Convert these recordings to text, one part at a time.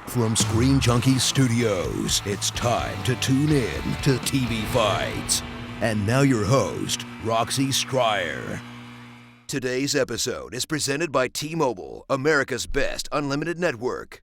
From ScreenJunkies Studios, it's time to tune in to TV Fights. And now your host, Roxy Striar. Today's episode is presented by T-Mobile, America's best unlimited network.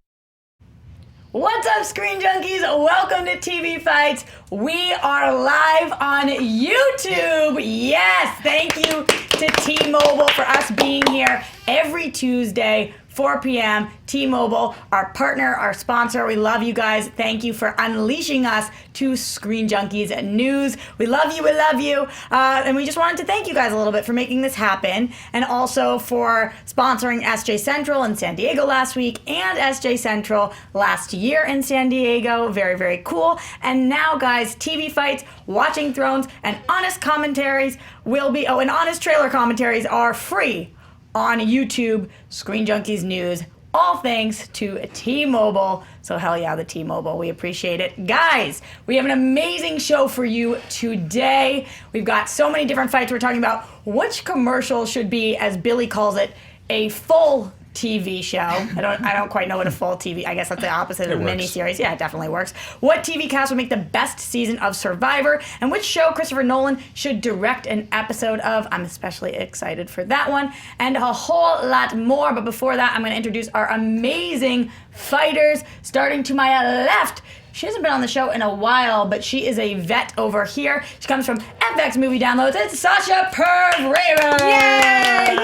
What's up, Screen Junkies? Welcome to TV Fights. We are live on YouTube. Yes, thank you to T-Mobile for us being here every Tuesday, 4 p.m. T-Mobile, our partner, our sponsor. We love you guys. Thank you for unleashing us to Screen Junkies News. We love you. We love you. And we just wanted to thank you guys a little bit for making this happen, and also for sponsoring SJ Central in San Diego last week and SJ Central last year in San Diego. Very, very cool. And now, guys, TV Fights, Watching Thrones, and honest commentaries will be, and honest trailer commentaries are free on YouTube, Screen Junkies News, all thanks to T-Mobile. So hell yeah, the T-Mobile, we appreciate it. Guys, we have an amazing show for you today. We've got so many different fights. We're talking about which commercial should be, as Billy calls it, a full TV show. I don't quite know what a full TV, I guess that's the opposite of a miniseries. Yeah, it definitely works. What TV cast would make the best season of Survivor, and which show Christopher Nolan should direct an episode of. I'm especially excited for that one, and a whole lot more. But before that, I'm going to introduce our amazing fighters. Starting to my left, she hasn't been on the show in a while, but she is a vet over here. She comes from FX Movie Downloads. It's Sasha Perv-Raven. Yay!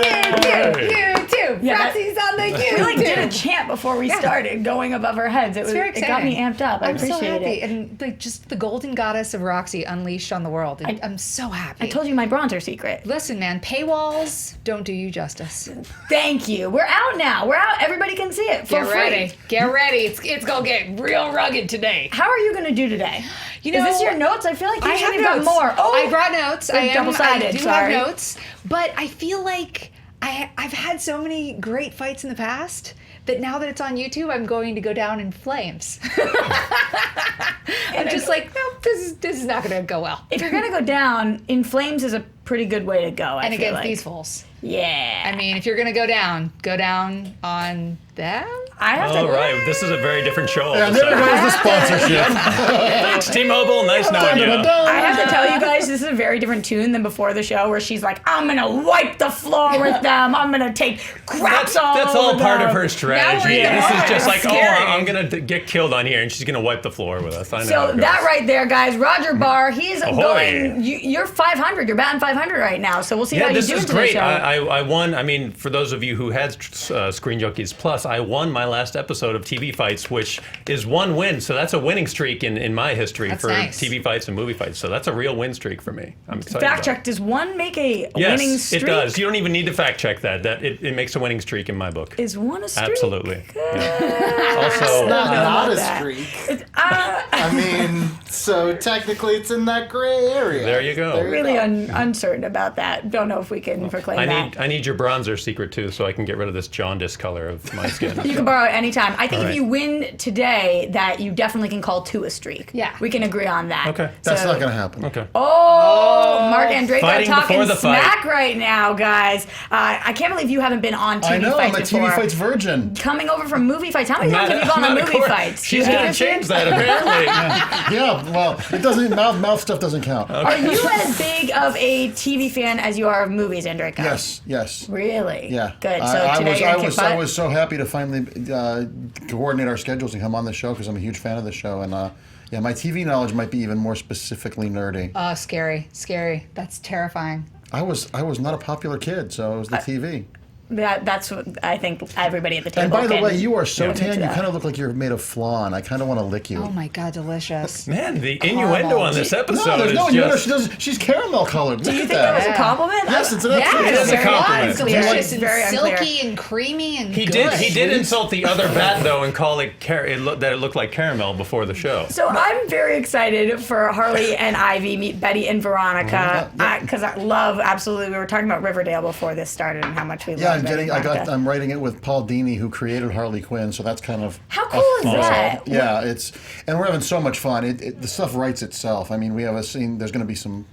YouTube. Yeah, Roxy's on the YouTube. We did a chant before we started, going above our heads. It got me amped up. I appreciate so happy. it. And just the golden goddess of Roxy unleashed on the world. I'm so happy. I told you my bronzer secret. Listen, man, paywalls don't do you justice. Thank you. We're out now. We're out. Everybody can see it for free. Get ready. It's going to get real rugged today. How are you going to do today? You know, is this your notes? I feel like I you've have got more. Oh, I brought notes. I double-sided. do have notes, but I feel like I've had so many great fights in the past that now that it's on YouTube, I'm going to go down in flames. I'm just like, nope, this is not going to go well. If you're going to go down, in flames is a pretty good way to go, and against these fools. Yeah. I mean, if you're going to go down on them. Right, this is a very different show. Yeah, there goes the sponsorship. Thanks, T-Mobile. Nice knowing you. I have to tell you guys, this is a very different tune than before the show, where she's like, I'm going to wipe the floor with them. I'm going to take craps all over That's all part them. of her strategy. Yeah. This is just like, Scary. I'm going to get killed on here, and she's going to wipe the floor with us. I know. So that right there, guys, Roger Barr, he's Ahoy. going, you're 500. You're batting 500 right now. So we'll see how you do this is into great. the show. I won. I mean, for those of you who had Screen Junkies Plus, I won my last episode of TV Fights, which is one win. So that's a winning streak in my history for nice. TV Fights and movie fights. So that's a real win streak for me. I'm excited. Fact check, does one make a Yes, winning streak? it does. You don't even need to fact check that. It makes a winning streak in my book. Is one a streak? Absolutely. Good. Yeah. Also, not a that. streak. I mean, so technically it's in that gray area. There you go. Really uncertain about that. Don't know if we can proclaim that. I need your bronzer secret too, so I can get rid of this jaundice color of my skin. You can borrow it anytime. I think All if right. you win today, that you definitely can call two a streak. Yeah. We can agree on that. Okay. That's not going to happen. Okay. Oh, Mark Andreyko Fighting talking before the fight. smack right now, guys. I can't believe you haven't been on TV I know, Fights I'm a before. TV Fights virgin. Coming over from movie fights. How many times have you gone on Not a movie court. fights? She's You going hate to it? change that, apparently. Yeah, well, it doesn't, mouth stuff doesn't count. Are you as big of a TV fan as you are of movies, Andreyko? Yes. Really? Yeah. Good. So today you're gonna kick butt? I was so happy to finally coordinate our schedules and come on the show because I'm a huge fan of the show. And yeah, my TV knowledge might be even more specifically nerdy. Oh, scary. That's terrifying. I was not a popular kid, so it was the TV. That's what I think everybody at the table And by the can way, you are so admit to tan, you that. kind of look like you're made of flan. I kind of want to lick you. Oh my God, delicious. Man, the innuendo on this episode is she's caramel colored. Do you think that was a compliment? Yes, it's an Yeah, absolute it is a very compliment. delicious and Very unclear. silky and creamy and He good. did insult the other bat though and call it that it looked like caramel before the show. So I'm very excited for Harley and Ivy meet Betty and Veronica because I love absolutely. We were talking about Riverdale before this started and how much we love Betty and Veronica. I'm writing it with Paul Dini, who created Harley Quinn, so that's kind of how cool is that? Yeah, and we're having so much fun. The stuff writes itself. I mean, we have a scene. There's going to be some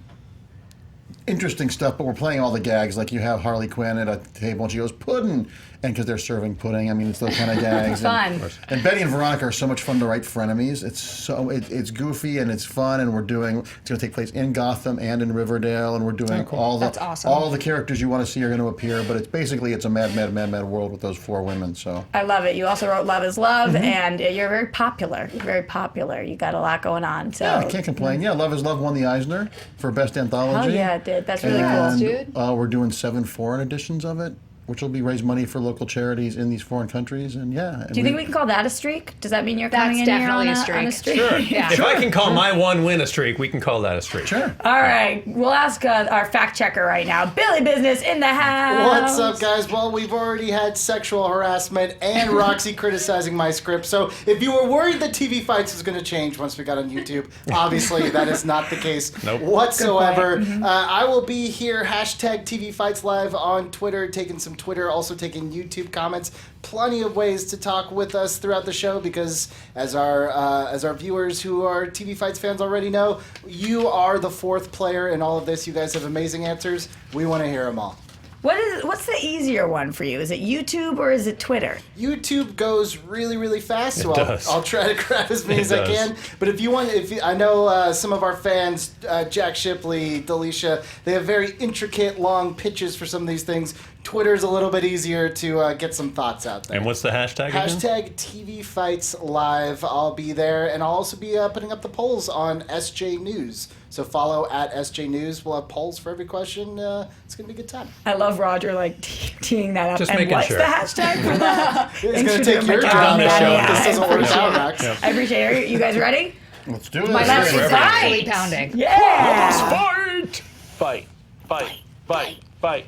interesting stuff, but we're playing all the gags. Like you have Harley Quinn at a table and she goes, pudding. And because they're serving pudding, I mean, it's those kind of gags. Fun. And Betty and Veronica are so much fun to write frenemies. It's goofy and it's fun, and it's going to take place in Gotham and in Riverdale, and we're doing That's awesome. all the characters you want to see are going to appear. But it's a mad world with those 4 women. So I love it. You also wrote Love is Love, and you're very popular. You're very popular. You got a lot going on. So yeah, I can't complain. Yeah, Love is Love won the Eisner for Best Anthology. Oh yeah, it did. That's really and, cool. We're doing 7 foreign editions of it, which will be raise money for local charities in these foreign countries. And yeah. Do you think we can call that a streak? Does that mean you're coming in That's here on definitely a streak. Sure. Yeah. If I can call my one win a streak, we can call that a streak. Sure. All right, we'll ask our fact checker right now, Billy Business in the house. What's up, guys? Well, we've already had sexual harassment and Roxy criticizing my script. So if you were worried that TV Fights was going to change once we got on YouTube, obviously that is not the case whatsoever. I will be here, hashtag TV Fights Live on Twitter, taking some Twitter, also taking YouTube comments. Plenty of ways to talk with us throughout the show because, as our viewers who are TV Fights fans already know, you are the 4th player in all of this. You guys have amazing answers. We want to hear them all. What's the easier one for you? Is it YouTube or is it Twitter? YouTube goes really, really fast, so does. I'll try to grab as many as I can. But I know some of our fans, Jack Shipley, Delisha, they have very intricate, long pitches for some of these things. Twitter's a little bit easier to get some thoughts out there. And what's the hashtag again? Hashtag TV Fights Live. I'll be there, and I'll also be putting up the polls on SJ News. So follow at SJ News. We'll have polls for every question. It's going to be a good time. I love Roger teeing that up. Just and making what's sure. the hashtag for that? It's going to take your job Yeah, if this doesn't work out, Max. I appreciate it. You guys ready? Let's do this. My left Forever. is actually pounding. Yeah. Fight! Fight, fight, fight, fight.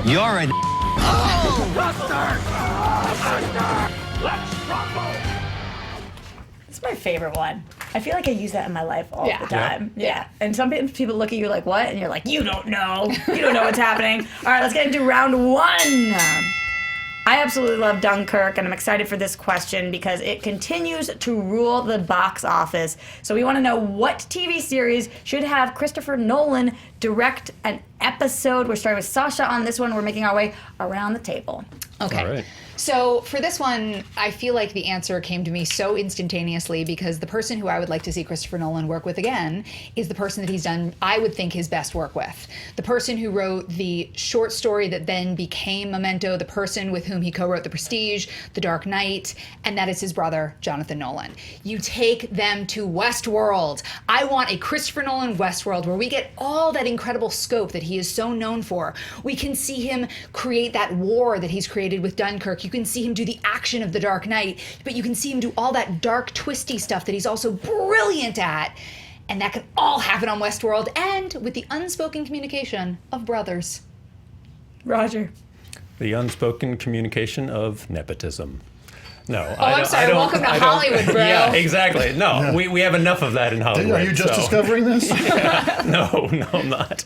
You're a It's my favorite one. I feel like I use that in my life all Yeah. the time. Yeah. And some people look at you like, what? And you're like, you don't know. You don't know what's happening. All right, let's get into round 1. I absolutely love Dunkirk, and I'm excited for this question because it continues to rule the box office. So we want to know what TV series should have Christopher Nolan direct an episode. We're starting with Sasha on this one. We're making our way around the table. Okay. All right. So for this one, I feel like the answer came to me so instantaneously because the person who I would like to see Christopher Nolan work with again is the person that he's done, I would think, his best work with. The person who wrote the short story that then became Memento, the person with whom he co-wrote The Prestige, The Dark Knight, and that is his brother, Jonathan Nolan. You take them to Westworld. I want a Christopher Nolan Westworld where we get all that incredible scope that he is so known for. We can see him create that war that he's created with Dunkirk. You can see him do the action of The Dark Knight, but you can see him do all that dark, twisty stuff that he's also brilliant at. And that can all happen on Westworld and with the unspoken communication of brothers. Roger. The unspoken communication of nepotism. No, I'm sorry. Welcome to Hollywood, bro. Yeah, exactly. No, we have enough of that in Hollywood. Are you just discovering this? No, I'm not.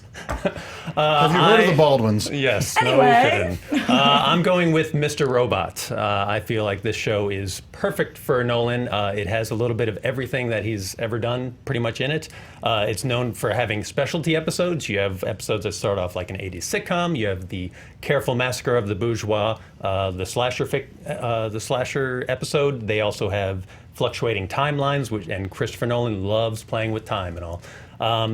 Have you heard of the Baldwins? Yes. Anyway. No kidding. I'm going with Mr. Robot. I feel like this show is perfect for Nolan. It has a little bit of everything that he's ever done pretty much in it. It's known for having specialty episodes. You have episodes that start off like an 80s sitcom. You have the Careful Massacre of the Bourgeois, the slasher episode. They also have fluctuating timelines, and Christopher Nolan loves playing with time and all.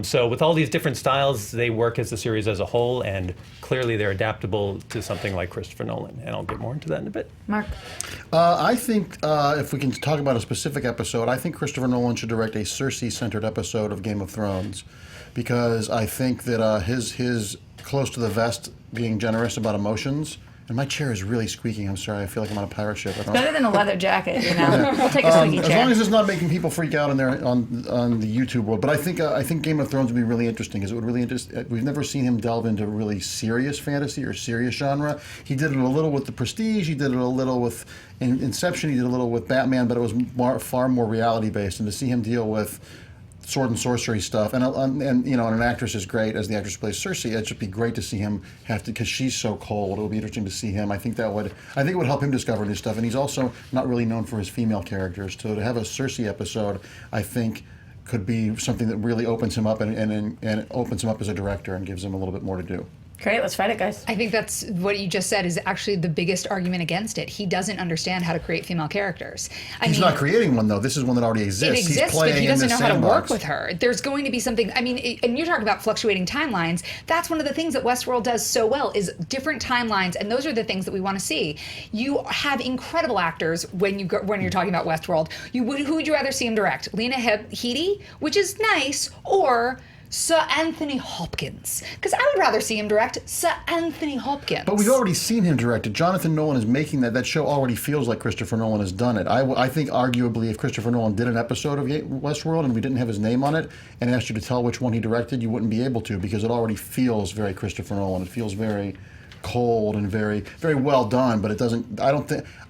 So with all these different styles, they work as a series as a whole, and clearly they're adaptable to something like Christopher Nolan. And I'll get more into that in a bit. Mark. I think if we can talk about a specific episode, I think Christopher Nolan should direct a Cersei-centered episode of Game of Thrones, because I think that his close to the vest, being generous about emotions. And my chair is really squeaking. I'm sorry. I feel like I'm on a pirate ship. Better than a leather jacket, you know. We'll take a squeaky As chair. long as it's not making people freak out on the YouTube world. But I think Game of Thrones would be really interesting, because it would really interest. We've never seen him delve into really serious fantasy or serious genre. He did it a little with The Prestige. He did it a little with Inception. He did a little with Batman, but it was far more reality based. And to see him deal with sword and sorcery stuff, and you know, and an actress is great as the actress who plays Cersei. It'd just be great to see him have to, because she's so cold. It would be interesting to see him. I think it would help him discover new stuff. And he's also not really known for his female characters. So to have a Cersei episode, I think, could be something that really opens him up and opens him up as a director and gives him a little bit more to do. Great, let's fight it, guys. I think that's what you just said is actually the biggest argument against it. He doesn't understand how to create female characters. He's not creating one, though. This is one that already exists. It exists, He's playing but he doesn't in know this how to sandbox. work with her. There's going to be something. I mean, and you're talking about fluctuating timelines. That's one of the things that Westworld does so well is different timelines, and those are the things that we want to see. You have incredible actors when you're talking about Westworld. Who would you rather see him direct? Lena Headey, which is nice, or Sir Anthony Hopkins? Because I would rather see him direct Sir Anthony Hopkins. But we've already seen him direct it. Jonathan Nolan is making that. That show already feels like Christopher Nolan has done it. I think arguably if Christopher Nolan did an episode of Westworld and we didn't have his name on it and asked you to tell which one he directed, you wouldn't be able to because it already feels very Christopher Nolan. It feels very cold and very, very well done, but it doesn't.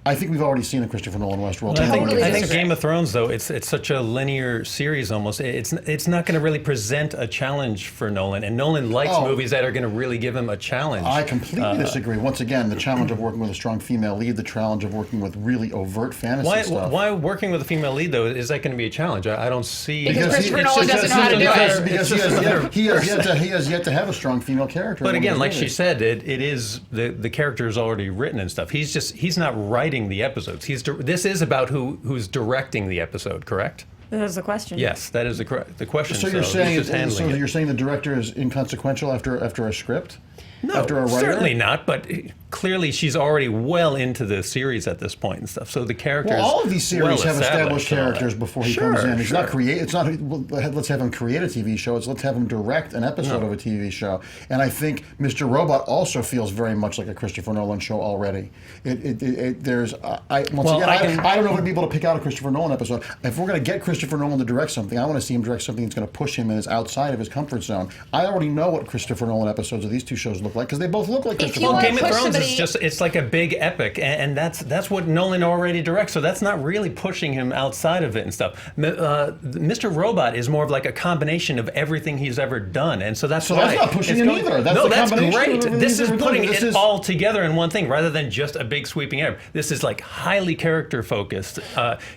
I think we've already seen a Christopher Nolan Westworld. I think Game of Thrones, though, it's such a linear series almost. It's not going to really present a challenge for Nolan, and Nolan likes movies that are going to really give him a challenge. I completely disagree. Once again, the challenge of working with a strong female lead, the challenge of working with really overt fantasy stuff. Why working with a female lead, though, is that going to be a challenge? I don't see. Because Christopher Nolan doesn't know how to do it. Because he has yet to have a strong female character. But again, like she said, it is the character is already written and stuff. He's not writing the episodes. This is about who's directing the episode, correct? That is the question. Yes, that is the question. So you're saying the director is inconsequential after a script? No, after a writer? Certainly not. But clearly, she's already well into the series at this point and stuff. So the characters. Well, all of these series have established characters before he comes in. He's not create. It's not. Let's have him create a TV show. It's let's have him direct an episode of a TV show. And I think Mr. Robot also feels very much like a Christopher Nolan show already. I don't know if it'd be able to pick out a Christopher Nolan episode. If we're going to get Christopher Nolan to direct something, I want to see him direct something that's going to push him and is outside of his comfort zone. I already know what Christopher Nolan episodes of these two shows look like because they both look like Christopher Nolan. Game of Thrones is just, it's like a big epic, and that's what Nolan already directs, so that's not really pushing him outside of it and stuff. Mr. Robot is more of like a combination of everything he's ever done, and so that's why. That's not pushing him either. That's great. This is putting it all together in one thing, rather than just a big sweeping error. This is like highly character focused.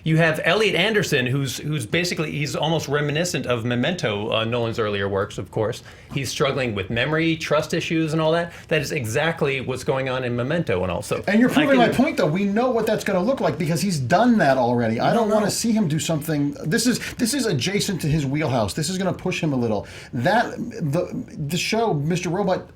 You have Elliot Anderson, who's basically, he's almost reminiscent of Memento, Nolan's earlier works, of course. He's struggling with memory, trust issues, and all that. That is exactly what's going on in Memento, and also. And you're proving my point, though. We know what that's going to look like because he's done that already. I don't want to see him do something. This is adjacent to his wheelhouse. This is going to push him a little. The show, Mr. Robot,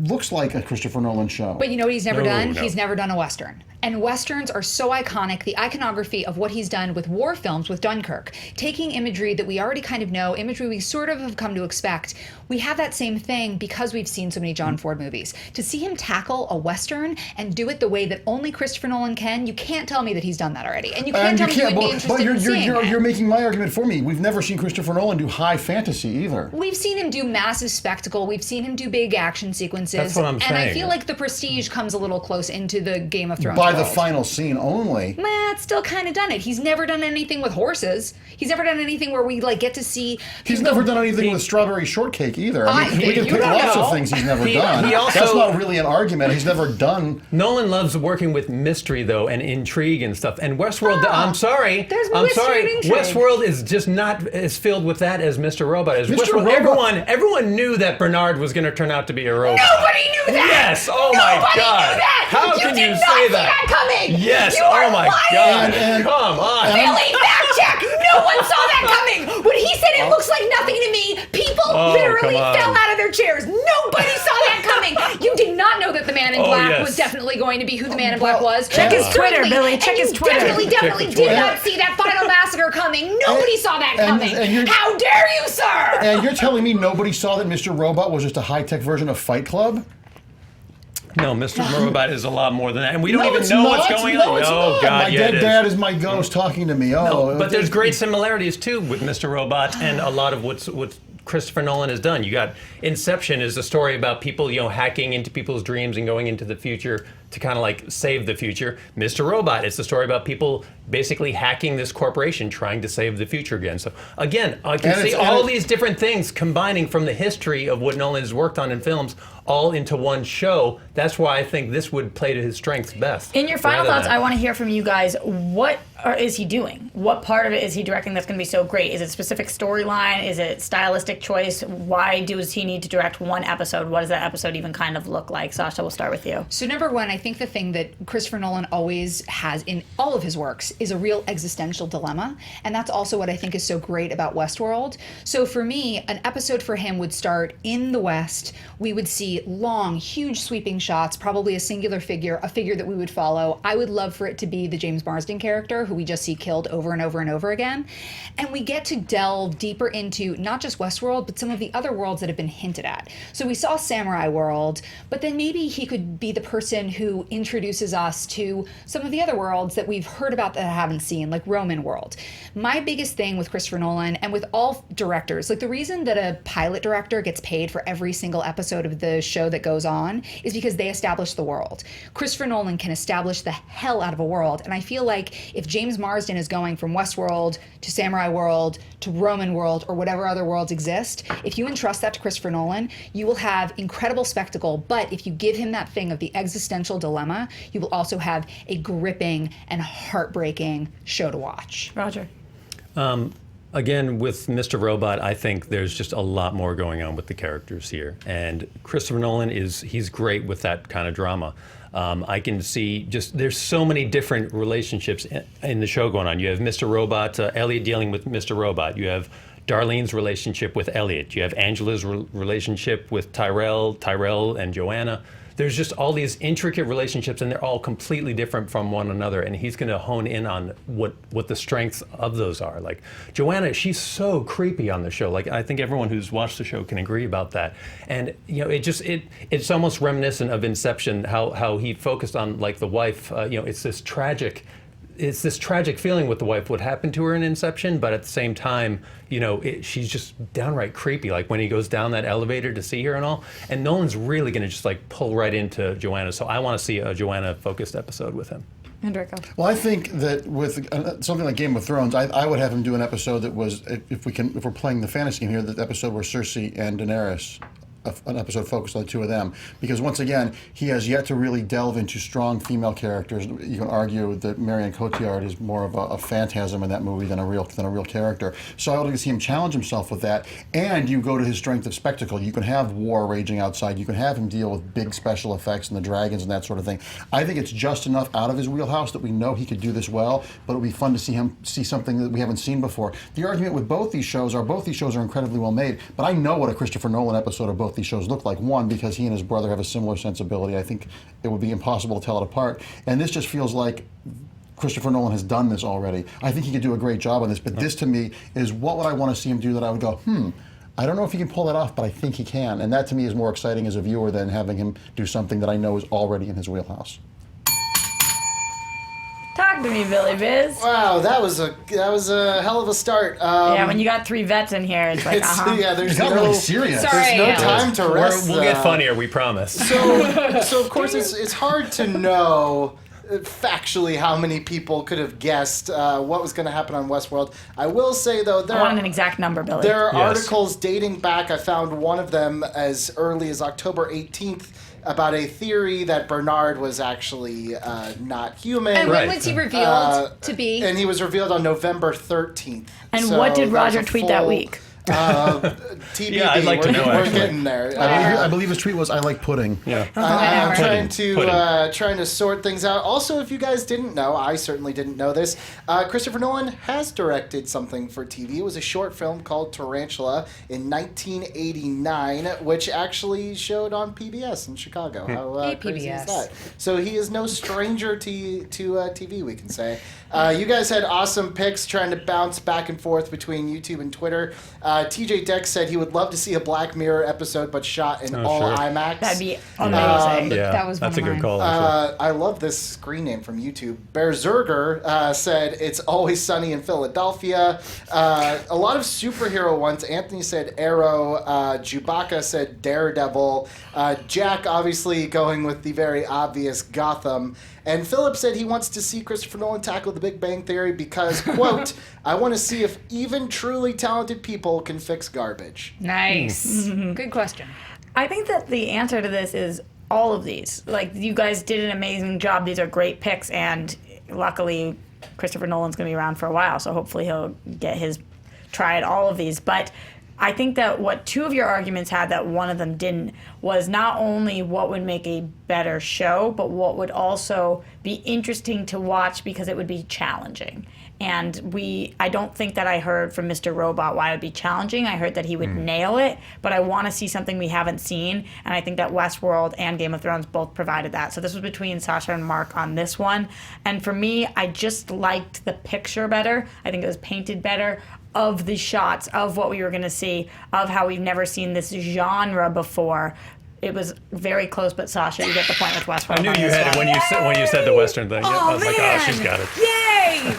looks like a Christopher Nolan show. But you know what he's never done? No. He's never done a Western. And Westerns are so iconic, the iconography of what he's done with war films, with Dunkirk, taking imagery that we already kind of know, imagery we sort of have come to expect. We have that same thing because we've seen so many John Ford movies. To see him tackle a Western and do it the way that only Christopher Nolan can, you can't tell me that he's done that already. And you can't tell me you would be interested in seeing it. You're making my argument for me. We've never seen Christopher Nolan do high fantasy either. We've seen him do massive spectacle. We've seen him do big action sequences. That's what I'm saying. And I feel like The Prestige comes a little close into the Game of Thrones By world. the final scene only. It's still kind of done it. He's never done anything with horses. He's never done anything where we get to see. He's never done anything with strawberry shortcake either. I mean, we can pick lots of things he's never done. That's not really an argument. He's never done. Nolan loves working with mystery though and intrigue and stuff. And Westworld, I'm sorry, Westworld is just not as filled with that as Mr. Robot is. Everyone knew that Bernard was going to turn out to be a robot. Nobody knew that. Yes. Oh my God. Knew that. How can you say see that? Coming. Yes. You are oh my lying. God. Come on. Billy, fact check. No one saw that coming. When he said it looks like nothing to me, people literally fell out of their chairs. Nobody saw that coming. You did not know that the Man in Black was definitely going to be who the Man in Black was. Check his Twitter, Billy. Check his Twitter. Definitely did not see that final massacre coming. Nobody saw that coming. How dare you, sir? And you're telling me nobody saw that Mr. Robot was just a high-tech version of Fight Club? No, Mr. Robot is a lot more than that, and we don't even know what's going on. Oh God! My dead dad is my ghost talking to me. But there's great similarities too with Mr. Robot and a lot of what Christopher Nolan has done. You got Inception is a story about people, hacking into people's dreams and going into the future to kind of like save the future. Mr. Robot, it's a story about people basically hacking this corporation, trying to save the future again. So again, I can see all these different things combining from the history of what Nolan has worked on in films all into one show. That's why I think this would play to his strengths best. In your final thoughts, I want to hear from you guys. What is he doing? What part of it is he directing that's going to be so great? Is it specific storyline? Is it stylistic choice? Why does he need to direct one episode? What does that episode even kind of look like? Sasha, we'll start with you. So number one, I think the thing that Christopher Nolan always has in all of his works is a real existential dilemma. And that's also what I think is so great about Westworld. So for me, an episode for him would start in the West. We would see long, huge sweeping shots, probably a singular figure, a figure that we would follow. I would love for it to be the James Marsden character, who we just see killed over and over and over again. And we get to delve deeper into not just Westworld, but some of the other worlds that have been hinted at. So we saw Samurai World, but then maybe he could be the person who introduces us to some of the other worlds that we've heard about that I haven't seen, like Roman World. My biggest thing with Christopher Nolan and with all directors, like the reason that a pilot director gets paid for every single episode of the show that goes on is because they establish the world. Christopher Nolan can establish the hell out of a world, and I feel like if James Marsden is going from Westworld to Samurai World to Roman World or whatever other worlds exist, if you entrust that to Christopher Nolan, you will have incredible spectacle, but if you give him that thing of the existential dilemma, you will also have a gripping and heartbreaking show to watch. Roger. Again, with Mr. Robot, I think there's just a lot more going on with the characters here. And Christopher Nolan he's great with that kind of drama. I can see there's so many different relationships in the show going on. You have Mr. Robot, Elliot dealing with Mr. Robot. You have Darlene's relationship with Elliot. You have Angela's relationship with Tyrell and Joanna. There's just all these intricate relationships, and they're all completely different from one another. And he's going to hone in on what the strengths of those are. Like Joanna, she's so creepy on the show. Like I think everyone who's watched the show can agree about that. And it's almost reminiscent of Inception, how he focused on like the wife. It's this tragic feeling with the wife, what happened to her in Inception, but at the same time, she's just downright creepy, like when he goes down that elevator to see her and all. And Nolan's really going to just like pull right into Joanna. So I want to see a Joanna-focused episode with him. Enrico. Well, I think that with something like Game of Thrones, I would have him do an episode that was, if we're playing the fantasy game here, the episode where Cersei and Daenerys, an episode focused on the two of them, because once again he has yet to really delve into strong female characters. You can argue that Marianne Cotillard is more of a phantasm in that movie than a real character. So I would like to see him challenge himself with that. And you go to his strength of spectacle. You can have war raging outside. You can have him deal with big special effects and the dragons and that sort of thing. I think it's just enough out of his wheelhouse that we know he could do this well. But it would be fun to see something that we haven't seen before. The argument with both these shows are incredibly well made. But I know what a Christopher Nolan episode of both these shows look like. One, because he and his brother have a similar sensibility. I think it would be impossible to tell it apart. And this just feels like Christopher Nolan has done this already. I think he could do a great job on this, but this to me is what would I want to see him do that I would go, I don't know if he can pull that off, but I think he can. And that to me is more exciting as a viewer than having him do something that I know is already in his wheelhouse. Talk to me, Billy Biz. Wow, that was a hell of a start. Yeah, when you got three vets in here, it's like, there's really serious. Sorry, there's no time to rest. We'll get funnier, we promise. So of course it's hard to know factually how many people could have guessed what was going to happen on Westworld. I will say though, I want an exact number, Billy. There are articles dating back. I found one of them as early as October 18th. About a theory that Bernard was actually not human. And when was he revealed to be? And he was revealed on November 13th. And what did Roger tweet that week? TBD. Yeah, I'd like to know, We're actually. getting there. I believe his tweet was, "I like pudding." Yeah. I'm Pudding. trying to sort things out. Also, if you guys didn't know, I certainly didn't know this. Christopher Nolan has directed something for TV. It was a short film called Tarantula in 1989, which actually showed on PBS in Chicago. How crazy is that? So he is no stranger to TV, we can say. You guys had awesome picks trying to bounce back and forth between YouTube and Twitter. TJ Dex said he would love to see a Black Mirror episode, but shot in all sure. IMAX. That'd be amazing. Yeah, That was that's a one of good mine. call. actually. I love this screen name from YouTube. Bear Zerger said it's Always Sunny in Philadelphia. A lot of superhero ones. Anthony said Arrow. Chewbacca said Daredevil. Jack obviously going with the very obvious Gotham. And Philip said he wants to see Christopher Nolan tackle the Big Bang Theory because, quote, I want to see if even truly talented people can fix garbage. Nice. Good question. I think that the answer to this is all of these. Like, you guys did an amazing job. These are great picks, and luckily Christopher Nolan's going to be around for a while, so hopefully he'll get his try at all of these. But I think that what two of your arguments had that one of them didn't was not only what would make a better show, but what would also be interesting to watch because it would be challenging. And I don't think that I heard from Mr. Robot why it would be challenging. I heard that he would nail it, but I want to see something we haven't seen. And I think that Westworld and Game of Thrones both provided that. So this was between Sasha and Mark on this one. And for me, I just liked the picture better. I think it was painted better of the shots of what we were going to see, of how we've never seen this genre before. It was very close, but Sasha, you get the point with Westworld. I knew on you this had it one. when you said the Western thing. Yep, I was like, oh, man. she's got it. Yay!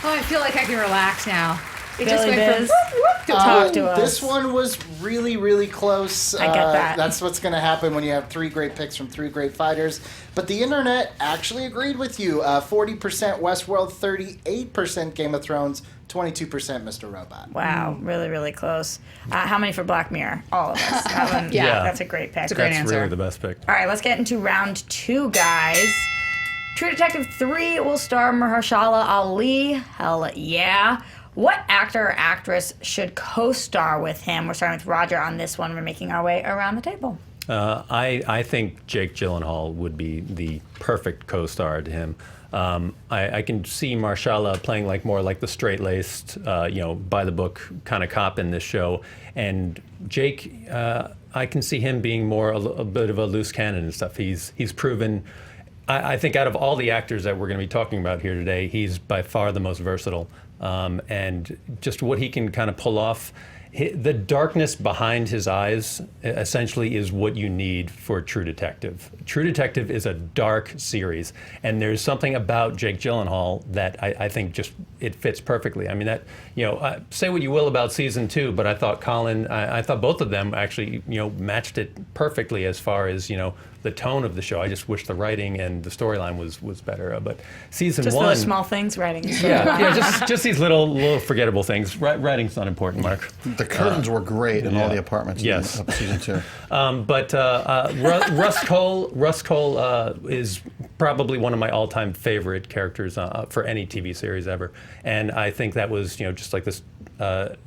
Oh, I feel like I can relax now. It just Billy went Biz, from whoop, whoop to talk to us. This one was really, really close. I get that. That's what's going to happen when you have three great picks from three great fighters. But the internet actually agreed with you. 40% Westworld, 38% Game of Thrones, 22% Mr. Robot. Wow, really, really close. How many for Black Mirror? All of us. That one, Yeah. that's a great pick. It's a great That's answer. really the best pick. All right, let's get into round 2, guys. True Detective 3 will star Mahershala Ali. Hell yeah. What actor or actress should co-star with him? We're starting with Roger on this one. We're making our way around the table. I think Jake Gyllenhaal would be the perfect co-star to him. I can see Mahershala playing more like the straight-laced, by the book kind of cop in this show, and Jake, I can see him being more a bit of a loose cannon and stuff. He's proven. I think out of all the actors that we're going to be talking about here today, he's by far the most versatile, and just what he can kind of pull off. The darkness behind his eyes essentially is what you need for True Detective. True Detective is a dark series, and there's something about Jake Gyllenhaal that I think just it fits perfectly. I mean, say what you will about season 2, but I thought I thought both of them actually matched it perfectly as far as the tone of the show. I just wish the writing and the storyline was better. But season Just 1, those small things, writing. just these little forgettable things. Writing's not important, Mark. The curtains were great in all the apartments Yes. in season 2. But Russ Cole is probably one of my all-time favorite characters for any TV series ever, and I think that was just like this.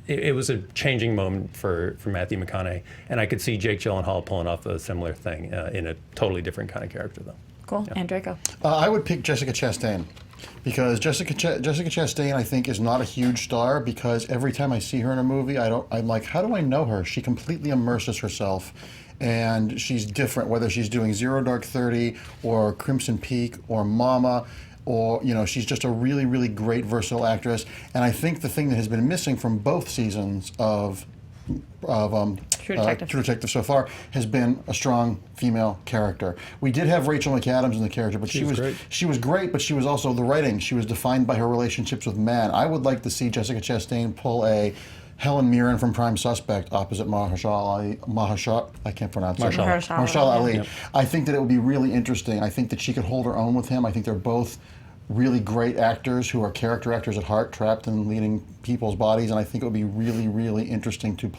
It was a changing moment for Matthew McConaughey, and I could see Jake Gyllenhaal pulling off a similar thing in a totally different kind of character, though. Cool. Yeah. And Draco. I would pick Jessica Chastain. Because Jessica Chastain, I think, is not a huge star because every time I see her in a movie, I'm like, how do I know her? She completely immerses herself, and she's different, whether she's doing Zero Dark 30 or Crimson Peak or Mama, or she's just a really, really great versatile actress. And I think the thing that has been missing from both seasons of True Detective so far has been a strong female character. We did have Rachel McAdams in the character, but she was great, but she was also the writing. She was defined by her relationships with men. I would like to see Jessica Chastain pull a Helen Mirren from Prime Suspect opposite Mahershala Ali. Yep. I think that it would be really interesting. I think that she could hold her own with him. I think they're both really great actors who are character actors at heart, trapped in leading people's bodies, and I think it would be really, really interesting to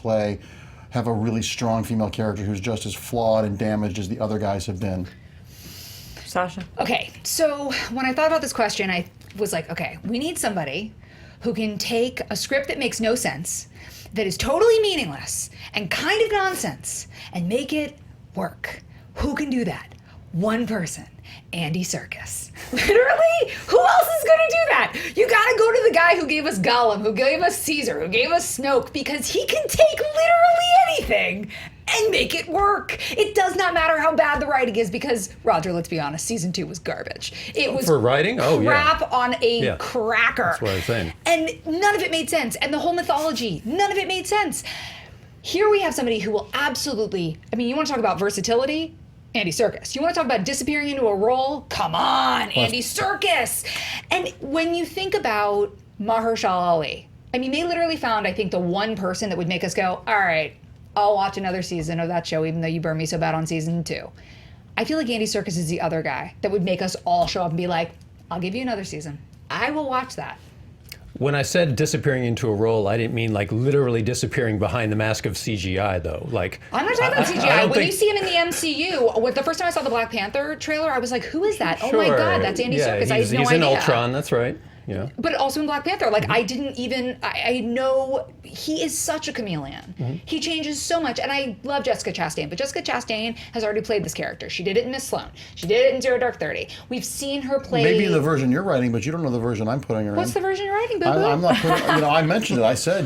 have a really strong female character who's just as flawed and damaged as the other guys have been. Sasha. Okay, so when I thought about this question, I was like, okay, we need somebody who can take a script that makes no sense, that is totally meaningless and kind of nonsense, and make it work. Who can do that? One person. Andy Serkis. Literally? Who else is going to do that? You got to go to the guy who gave us Gollum, who gave us Caesar, who gave us Snoke, because he can take literally anything and make it work. It does not matter how bad the writing is because, Roger, let's be honest, season 2 was garbage. It was for writing? Oh, crap on a cracker. That's what I was saying. And none of it made sense. And the whole mythology, none of it made sense. Here we have somebody who will absolutely, I mean, you want to talk about versatility? Andy Serkis. You want to talk about disappearing into a role? Come on, Andy Serkis. And when you think about Mahershala Ali, I mean, they literally found, I think, the one person that would make us go, all right, I'll watch another season of that show, even though you burned me so bad on season 2. I feel like Andy Serkis is the other guy that would make us all show up and be like, I'll give you another season. I will watch that. When I said disappearing into a role, I didn't mean like literally disappearing behind the mask of CGI, though. Like I'm not talking about CGI. When you see him in the MCU, the first time I saw the Black Panther trailer, I was like, "Who is that? Sure. Oh my God, that's Andy Serkis." I had no idea. He's in Ultron. That's right. Yeah. But also in Black Panther, like I didn't even, I know he is such a chameleon. He changes so much, and I love Jessica Chastain, but Jessica Chastain has already played this character. She did it in Miss Sloane. She did it in Zero Dark 30. We've seen her play. Maybe in the version you're writing, but you don't know the version I'm putting her in. What's the version you're writing, boo-boo? I'm not putting, I mentioned it. I said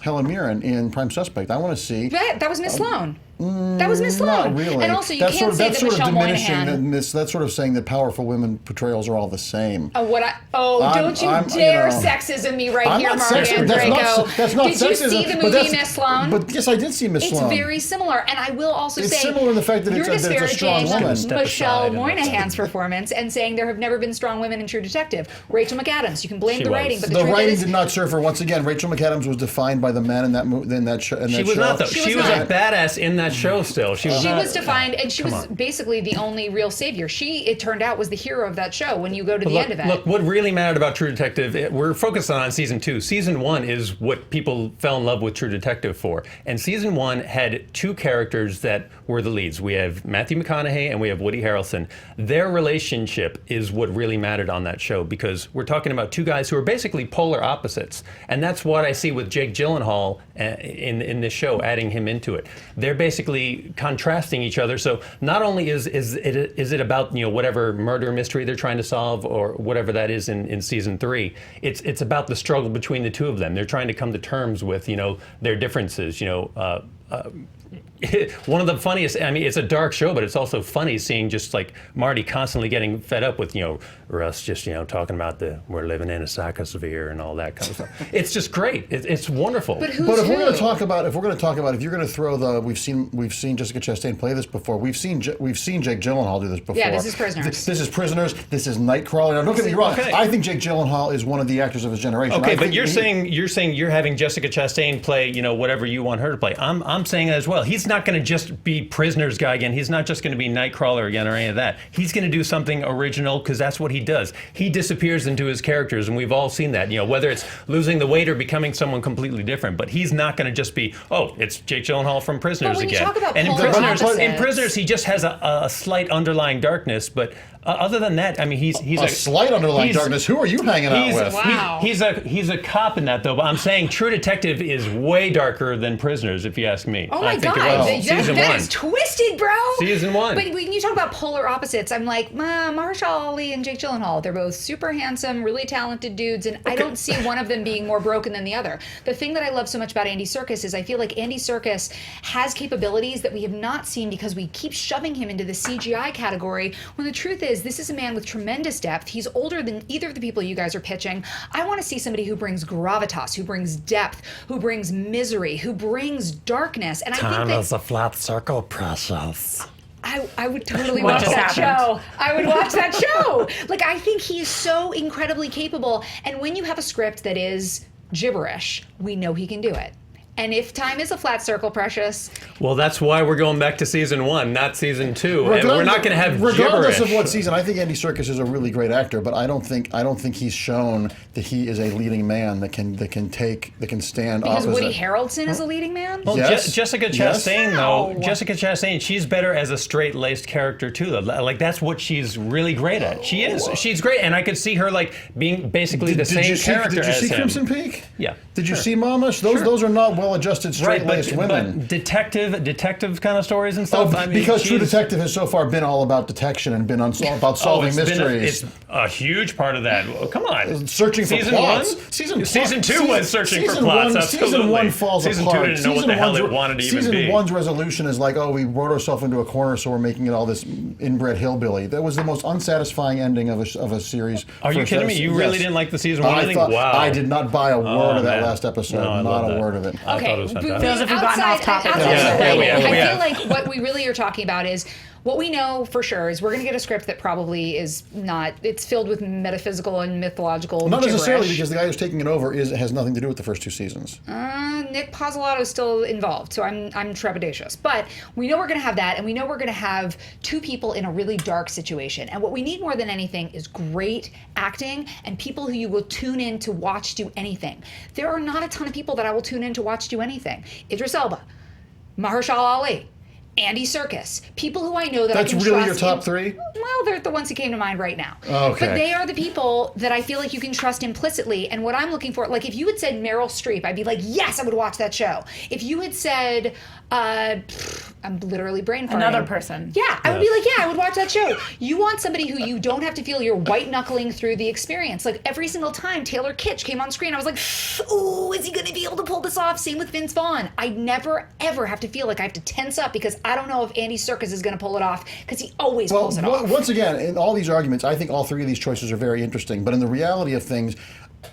Helen Mirren in Prime Suspect. I want to see. That was Miss Sloane. That was Miss Sloane. Not really. And also, you can't say that Michelle Moynihan. That's sort of saying that powerful women portrayals are all the same. Don't you dare sexism me right here, Mark Andreyko. That's not did sexism. you see the movie Miss Sloane? But yes, I did see Miss Sloane. It's very similar, and I will also say it's similar in the fact that you're it's a strong woman. Michelle Moynihan's performance and saying there have never been strong women in True Detective. Rachel McAdams, you can blame the writing, but the writing did not serve her. Once again, Rachel McAdams was defined by the men in that show. She was not though. She was a badass in that show. Still, she was defined, and she was basically the only real savior. It turned out, was the hero of that show when you go to the end of it. Look, what really mattered about True Detective, we're focused on season 2. Season 1 is what people fell in love with True Detective for. And season 1 had 2 characters that were the leads. We have Matthew McConaughey and we have Woody Harrelson. Their relationship is what really mattered on that show because we're talking about 2 guys who are basically polar opposites. And that's what I see with Jake Gyllenhaal in this show, adding him into it. They're basically contrasting each other. So not only is it about whatever murder mystery they're trying to solve or whatever that is in season 3, it's about the struggle between the 2 of them. They're trying to come to terms with their differences. One of the funniest, I mean, it's a dark show, but it's also funny seeing just like Marty constantly getting fed up with, Russ just, talking about we're living in a psychosphere and all that kind of stuff. It's just great. It's wonderful. But if we're going to talk about, if you're going to throw we've seen Jessica Chastain play this before. We've seen Jake Gyllenhaal do this before. Yeah, this is Prisoners. This is Prisoners. This is Nightcrawler. Now, don't get me wrong. Okay. I think Jake Gyllenhaal is one of the actors of his generation. Okay, but you're saying you're having Jessica Chastain play, whatever you want her to play. I'm saying that as well. He's not going to just be Prisoners guy again. He's not just going to be Nightcrawler again or any of that. He's going to do something original because that's what he does. He disappears into his characters, and we've all seen that. Whether it's losing the weight or becoming someone completely different. But he's not going to just be, it's Jake Gyllenhaal from Prisoners again. Talk about and in Prisoners, he just has a slight underlying darkness, but. Other than that, I mean, he's a slight underlying darkness. Who are you hanging out with? Wow. He's a cop in that though. But I'm saying True Detective is way darker than Prisoners, if you ask me. Oh my God, that is twisted, bro. Season 1. But when you talk about polar opposites, I'm like, Mahershala Ali and Jake Gyllenhaal. They're both super handsome, really talented dudes, and I don't see one of them being more broken than the other. The thing that I love so much about Andy Serkis is I feel like Andy Serkis has capabilities that we have not seen because we keep shoving him into the CGI category. When the truth is, this is a man with tremendous depth. He's older than either of the people you guys are pitching. I want to see somebody who brings gravitas, who brings depth, who brings misery, who brings darkness. And I think Time is a flat circle, precious. I would totally watch that show. I would watch that show. Like, I think he is so incredibly capable. And when you have a script that is gibberish, we know he can do it. And if time is a flat circle, Precious. Well, that's why we're going back to season 1, not season 2. And we're not going to have regardless gibberish. of what season. I think Andy Serkis is a really great actor, but I don't think he's shown that he is a leading man that can stand because opposite. Woody Harrelson is a leading man. Well, yes. Jessica Chastain though. Jessica Chastain, she's better as a straight-laced character too. Though. Like that's what she's really great at. She is. She's great, and I could see her like being basically the same character as him. Did you see Crimson Peak? Yeah. Did you see Mama? Those are not well-adjusted, straight-laced women. But detective kind of stories and stuff. Because True Detective has so far been all about detection and been about solving mysteries. It's a huge part of that. Well, come on, searching for plots. Season 2 was searching for plots. Season 1 falls apart. Season 2 didn't know what the hell it wanted to even be. Season 1's resolution is like, we wrote ourselves into a corner, so we're making it all this inbred hillbilly. That was the most unsatisfying ending of a series. Are you kidding me? You really didn't like the season 1 ending? Wow. I did not buy a word of that last episode. Not a word of it. I thought it was fantastic. Feels like we've gotten off topic. I feel like what we really are talking about is what we know for sure is we're going to get a script that probably is not. It's filled with metaphysical and mythological. Not necessarily, because the guy who's taking it over has nothing to do with the first 2 seasons. Nick Pizzolatto is still involved, so I'm trepidatious. But we know we're going to have that, and we know we're going to have 2 people in a really dark situation. And what we need more than anything is great acting and people who you will tune in to watch do anything. There are not a ton of people that I will tune in to watch do anything. Idris Elba, Mahershala Ali, Andy Serkis, people who I know that I can trust. That's really your top 3? Well, they're the ones who came to mind right now. Okay. But they are the people that I feel like you can trust implicitly. And what I'm looking for, like if you had said Meryl Streep, I'd be like, yes, I would watch that show. If you had said, I'm literally brain farting. Another person. Yeah, I would be like, yeah, I would watch that show. You want somebody who you don't have to feel you're white knuckling through the experience. Like every single time Taylor Kitsch came on screen, I was like, oh, is he going to be able to pull this off? Same with Vince Vaughn. I never, ever have to feel like I have to tense up because I don't know if Andy Serkis is going to pull it off because he always pulls it off. Once again, in all these arguments, I think all 3 of these choices are very interesting. But in the reality of things,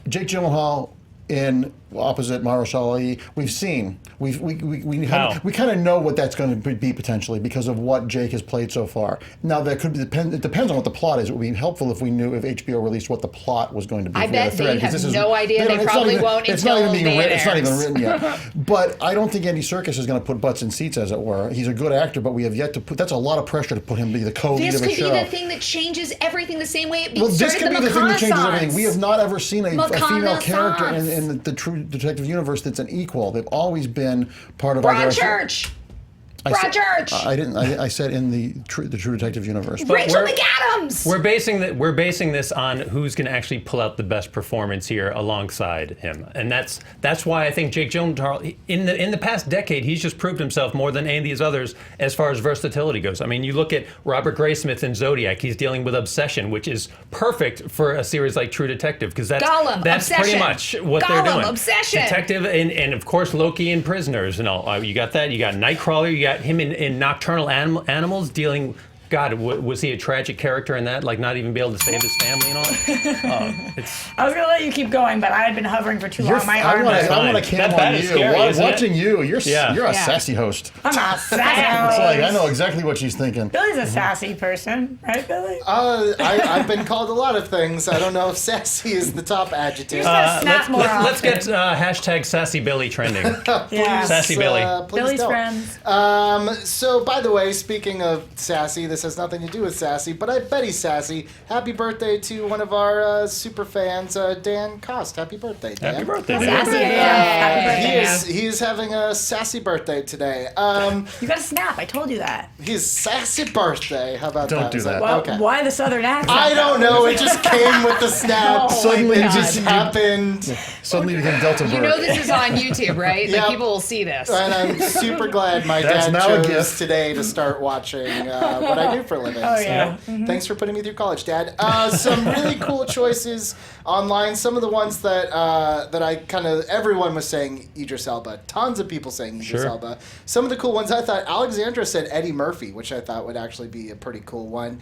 Jake Gyllenhaal in opposite Mahershala Ali, we've seen. We kind of know what that's going to be potentially because of what Jake has played so far. Now that could depend. It depends on what the plot is. It would be helpful if we knew if HBO released what the plot was going to be. I bet they have no idea. They probably won't until it's not even written yet. But I don't think Andy Serkis is going to put butts in seats, as it were. He's a good actor, but we have yet to put. That's a lot of pressure to put him to be the co-lead of a show. This could be the thing that changes everything the same way it this could be the thing that changes everything. We have not ever seen a female character in the True Detective universe that's an equal. They've always been part of Broadchurch. I didn't. I said in the True Detective universe. But Rachel McAdams. We're basing this on who's going to actually pull out the best performance here alongside him, and that's why I think Jake Gyllenhaal in the past decade he's just proved himself more than any of these others as far as versatility goes. I mean, you look at Robert Graysmith in Zodiac; he's dealing with obsession, which is perfect for a series like True Detective because that's pretty much what they're doing. Obsession. Detective, and of course Loki in Prisoners and all. You got that. You got Nightcrawler. You got him in Nocturnal Animals dealing. God, was he a tragic character in that? Like not even be able to save his family and all that? I was going to let you keep going, but I had been hovering for too long. I want to cam on you. Scary, watching you, you're a sassy host. I'm a sassy host. It's like, I know exactly what she's thinking. Billy's a sassy person, right, Billy? I've been called a lot of things. I don't know if sassy is the top adjective. Let's get hashtag Sassy Billy trending. Yeah. Sassy Billy. Billy's friends. So, by the way, speaking of sassy, this has nothing to do with sassy, but I bet he's sassy. Happy birthday to one of our super fans, Dan Cost. Happy birthday, Dan. Happy birthday, Dan. Sassy Dan. Happy birthday, He is having a sassy birthday today. You got a snap. I told you that. His sassy birthday. How about that? Don't do that. Well, okay. Why the southern accent? I don't know. It just came with the snap. Suddenly it just happened. Suddenly became Delta You know this is on YouTube, right? Yep. Like people will see this. And I'm super glad my dad chose today to start watching what I do for a living. Oh, yeah. Thanks for putting me through college, Dad. Some really cool choices online. Some of the ones that I kind of, everyone was saying Idris Elba. Tons of people saying Idris Elba. Some of the cool ones I thought, Alexandra said Eddie Murphy, which I thought would actually be a pretty cool one.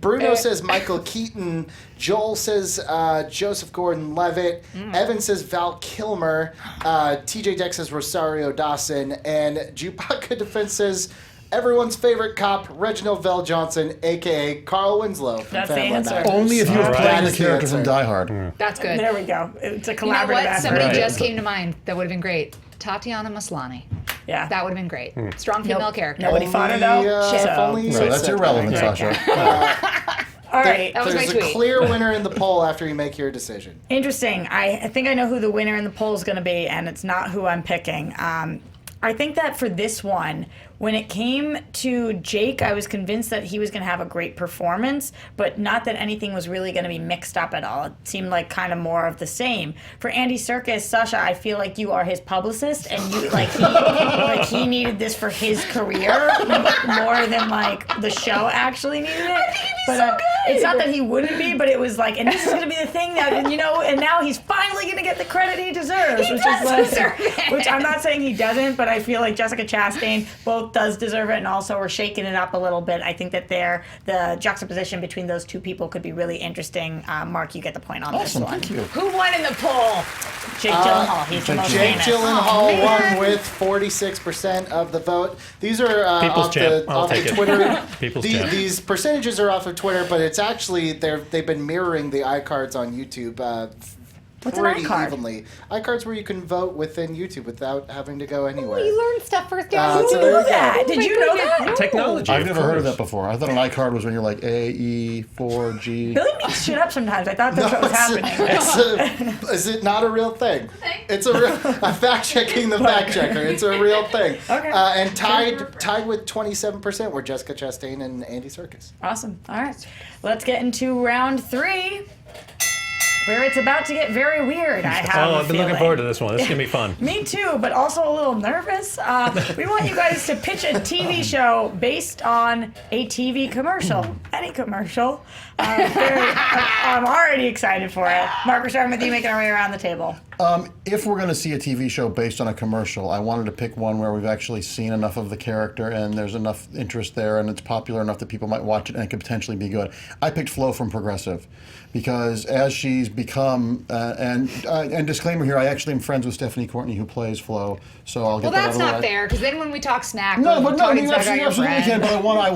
Bruno says Michael Keaton. Joel says Joseph Gordon-Levitt. Evan says Val Kilmer. TJ Deck says Rosario Dawson. And Chewbacca Defense says everyone's favorite cop, Reginald Vell Johnson, a.k.a. Carl Winslow from That's the Family answer. Matters. Only if you were playing the character answer. from Die Hard. That's good. There we go. It's a collaborative You know what? effort. Somebody just came to mind that would have been great. Tatiana Maslany. Yeah. That would have been great. Strong female character. Nobody fought her though. If So. only No, that's irrelevant, Sasha. All right. That was my There's tweet. a clear winner in the poll after you make your decision. Interesting. I think I know who the winner in the poll is going to be, and it's not who I'm picking. I think that for this one, when it came to Jake, I was convinced that he was going to have a great performance, but not that anything was really going to be mixed up at all. It seemed like kind of more of the same. For Andy Serkis, Sasha, I feel like you are his publicist, and you he needed this for his career more than like the show actually needed it. But it's not that he wouldn't be, but it was like, and this is going to be the thing that, and now he's finally going to get the credit he deserves, which I'm not saying he doesn't, but I feel like Jessica Chastain both does deserve it, and also we're shaking it up a little bit. I think that the juxtaposition between those two people could be really interesting. Mark, you get the point on this one. Thank you. Who won in the poll? Jake Gyllenhaal. He's the most Jake famous. Gyllenhaal won with 46% of the vote. These are off the Twitter. These percentages are off of Twitter, but it's actually they've been mirroring the iCards on YouTube. What's an pretty iCard? evenly. iCards where you can vote within YouTube without having to go anywhere. Oh, you learned stuff first. So there you go. Did you know that? Technology. I've never heard of that before. I thought an iCard was when you're like A, E, 4, G. Billy makes shit up sometimes. I thought that's what was happening. Is it not a real thing? It's I'm fact-checking the fact-checker. It's a real thing. Okay. And tied with 27% were Jessica Chastain and Andy Serkis. Awesome. All right. Let's get into round 3. Where it's about to get very weird, I have I've been looking forward to this one. This is going to be fun. Me too, but also a little nervous. We want you guys to pitch a TV show based on a TV commercial. Any commercial. I'm already excited for it. Mark, we're starting with you making our way around the table. If we're going to see a TV show based on a commercial, I wanted to pick one where we've actually seen enough of the character and there's enough interest there and it's popular enough that people might watch it and it could potentially be good. I picked Flo from Progressive because as she's become, and disclaimer here, I actually am friends with Stephanie Courtney who plays Flo, so I'll get that out of the way. Well, that's not fair, because then when we talk smack, No, we're but no, talking you smack about your absolutely can. friend. But I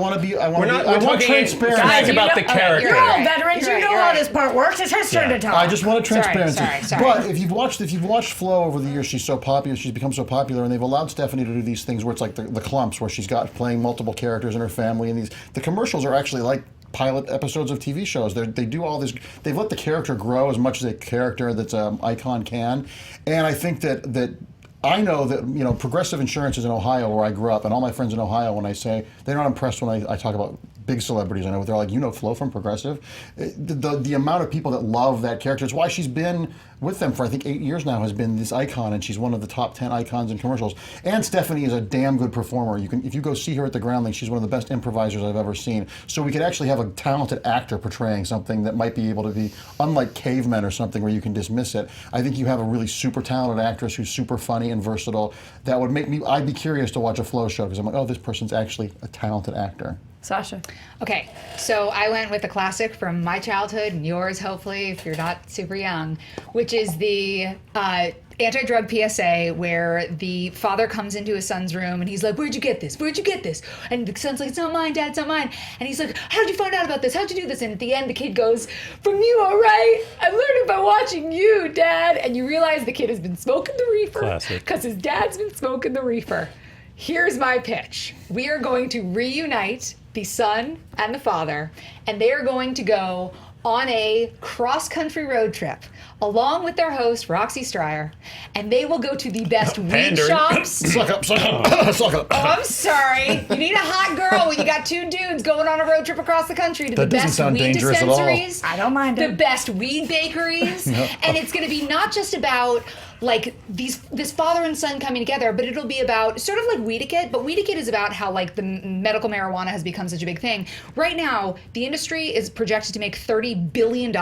want transparency. Guys, about the character. You're all veterans. You know how this part works. It's his turn to talk. I just wanted transparency. Sorry. But if you've watched Flo over the years, she's so popular. She's become so popular, and they've allowed Stephanie to do these things where it's like the clumps, where she's got playing multiple characters in her family, and the commercials are actually like pilot episodes of TV shows. They do all this. They've let the character grow as much as a character that's an icon can, and I think that. I know that Progressive Insurance is in Ohio where I grew up, and all my friends in Ohio, when I say they're not impressed when I talk about big celebrities, I know they're like, Flo from Progressive. The amount of people that love that character, it's why she's been with them for I think 8 years now, has been this icon, and she's one of the top 10 icons in commercials. And Stephanie is a damn good performer. If you go see her at the Groundling, she's one of the best improvisers I've ever seen. So we could actually have a talented actor portraying something that might be able to be unlike Cavemen or something where you can dismiss it. I think you have a really super talented actress who's super funny and versatile. That would make me. I'd be curious to watch a Flo show because I'm like, oh, this person's actually a talented actor. Sasha. Okay, so I went with a classic from my childhood and yours, hopefully, if you're not super young, which is the anti-drug PSA where the father comes into his son's room and he's like, where'd you get this? Where'd you get this? And the son's like, it's not mine, Dad, it's not mine. And he's like, how'd you find out about this? How'd you do this? And at the end, the kid goes, from you, all right? I learned it by watching you, Dad. And you realize the kid has been smoking the reefer because his dad's been smoking the reefer. Here's my pitch. We are going to reunite the son and the father, and they are going to go on a cross-country road trip along with their host, Roxy Striar, and they will go to the best weed shops. Suck up. Oh, I'm sorry. You need a hot girl when you got two dudes going on a road trip across the country to the best weed dispensaries. I don't mind it. The best weed bakeries. No. And it's going to be not just about like this father and son coming together, but it'll be about sort of like Weedakit, but Weedakit is about how like the medical marijuana has become such a big thing. Right now, the industry is projected to make $30 billion in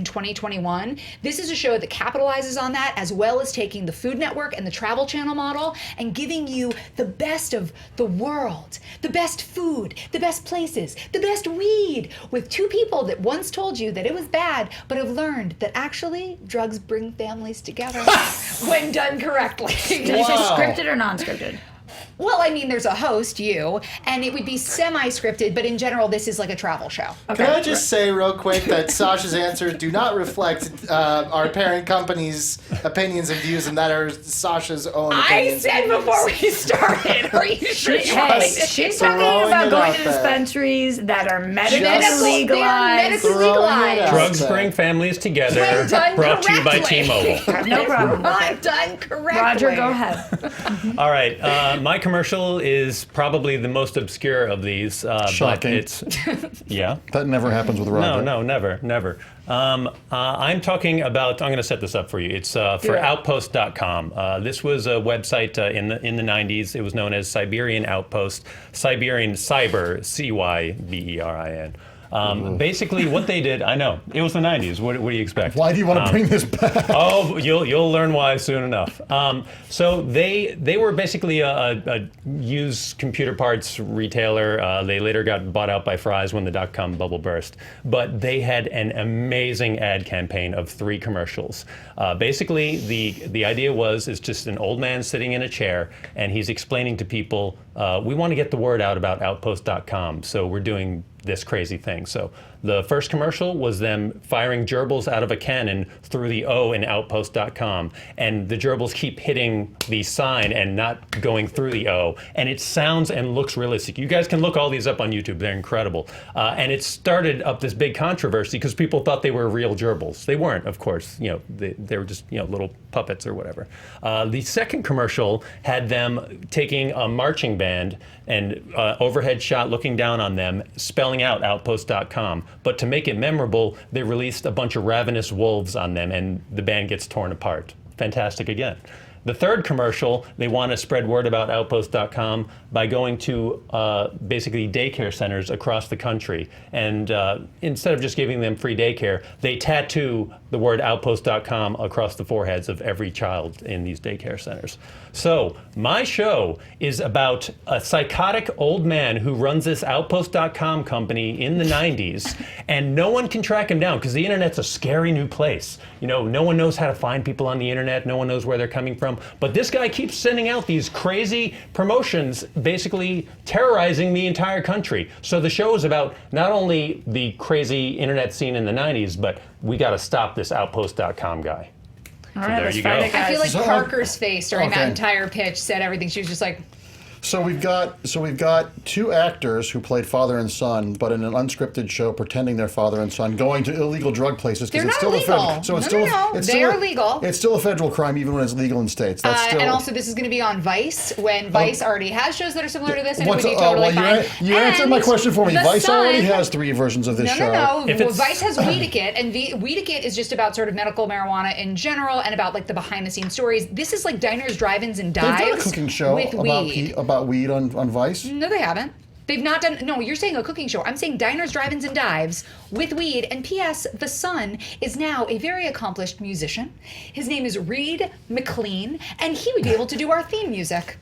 2021. This is a show that capitalizes on that, as well as taking the Food Network and the Travel Channel model and giving you the best of the world, the best food, the best places, the best weed, with two people that once told you that it was bad, but have learned that actually drugs bring families together when done correctly. Did you say scripted or non-scripted? Well, I mean, there's a host, you, and it would be semi-scripted, but in general, this is like a travel show. Can I just say real quick that Sasha's answers do not reflect our parent company's opinions and views, and that are Sasha's own opinions. I said before we started, are you sure? She's talking about going to dispensaries that are medically legalized. Drugs bring families together. Brought to you by T-Mobile. No problem. Not done correctly. Roger, go ahead. All right, my commercial is probably the most obscure of these. Shocking. But it's, yeah. That never happens with Roger. No, never. I'm talking about, I'm going to set this up for you. It's for Outpost.com. This was a website in the 90s. It was known as Siberian Outpost, Siberian Cyber, Cyberin. Basically, what they did, I know, it was the 90s. What do you expect? Why do you want to bring this back? Oh, you'll learn why soon enough. So they were basically a used computer parts retailer. They later got bought out by Fry's when the dot-com bubble burst. But they had an amazing ad campaign of 3 commercials. Basically, the idea was it's just an old man sitting in a chair, and he's explaining to people, we want to get the word out about Outpost.com, so we're doing this crazy thing. So the first commercial was them firing gerbils out of a cannon through the O in Outpost.com, and the gerbils keep hitting the sign and not going through the O, and it sounds and looks realistic. You guys can look all these up on YouTube. They're incredible. And it started up this big controversy because people thought they were real gerbils. They weren't, of course. You know, they were just, you know, little puppets or whatever. The second commercial had them taking a marching band and overhead shot looking down on them, spelling out Outpost.com. But to make it memorable, they released a bunch of ravenous wolves on them, and the band gets torn apart. Fantastic again. The third commercial, they want to spread word about Outpost.com by going to basically daycare centers across the country. And instead of just giving them free daycare, they tattoo the word Outpost.com across the foreheads of every child in these daycare centers. So my show is about a psychotic old man who runs this Outpost.com company in the 90s, and no one can track him down because the internet's a scary new place. You know, no one knows how to find people on the internet. No one knows where they're coming from. But this guy keeps sending out these crazy promotions, basically terrorizing the entire country. So the show is about not only the crazy internet scene in the 90s, but we got to stop this Outpost.com guy. All So right, there let's you fight go. it, guys. I feel like So- Parker's face during that Okay. entire pitch said everything. She was just like, So we've got 2 actors who played father and son, but in an unscripted show, pretending they're father and son, going to illegal drug places They're it's not still illegal. a federal. So it's No, still no, no. it's They still are legal. It's still a federal crime, even when it's legal in states. That's still. and also this is going to be on Vice when Vice already has shows that are similar to this, and it would What's- be totally well, fine. you answered my And question for me. The Vice already Sun- has 3 versions of this show. No. If Well, it's- Vice has Weedakit, and Weedakit is just about sort of medical marijuana in general and about like the behind-the-scenes stories. This is like diners, drive-ins, and They've dives done a cooking show with weed. about weed on Vice. No, they haven't. They've not done. No, you're saying a cooking show. I'm saying diners, drive-ins, and dives with weed. And P.S. The Son is now a very accomplished musician. His name is Reed McLean, and he would be able to do our theme music.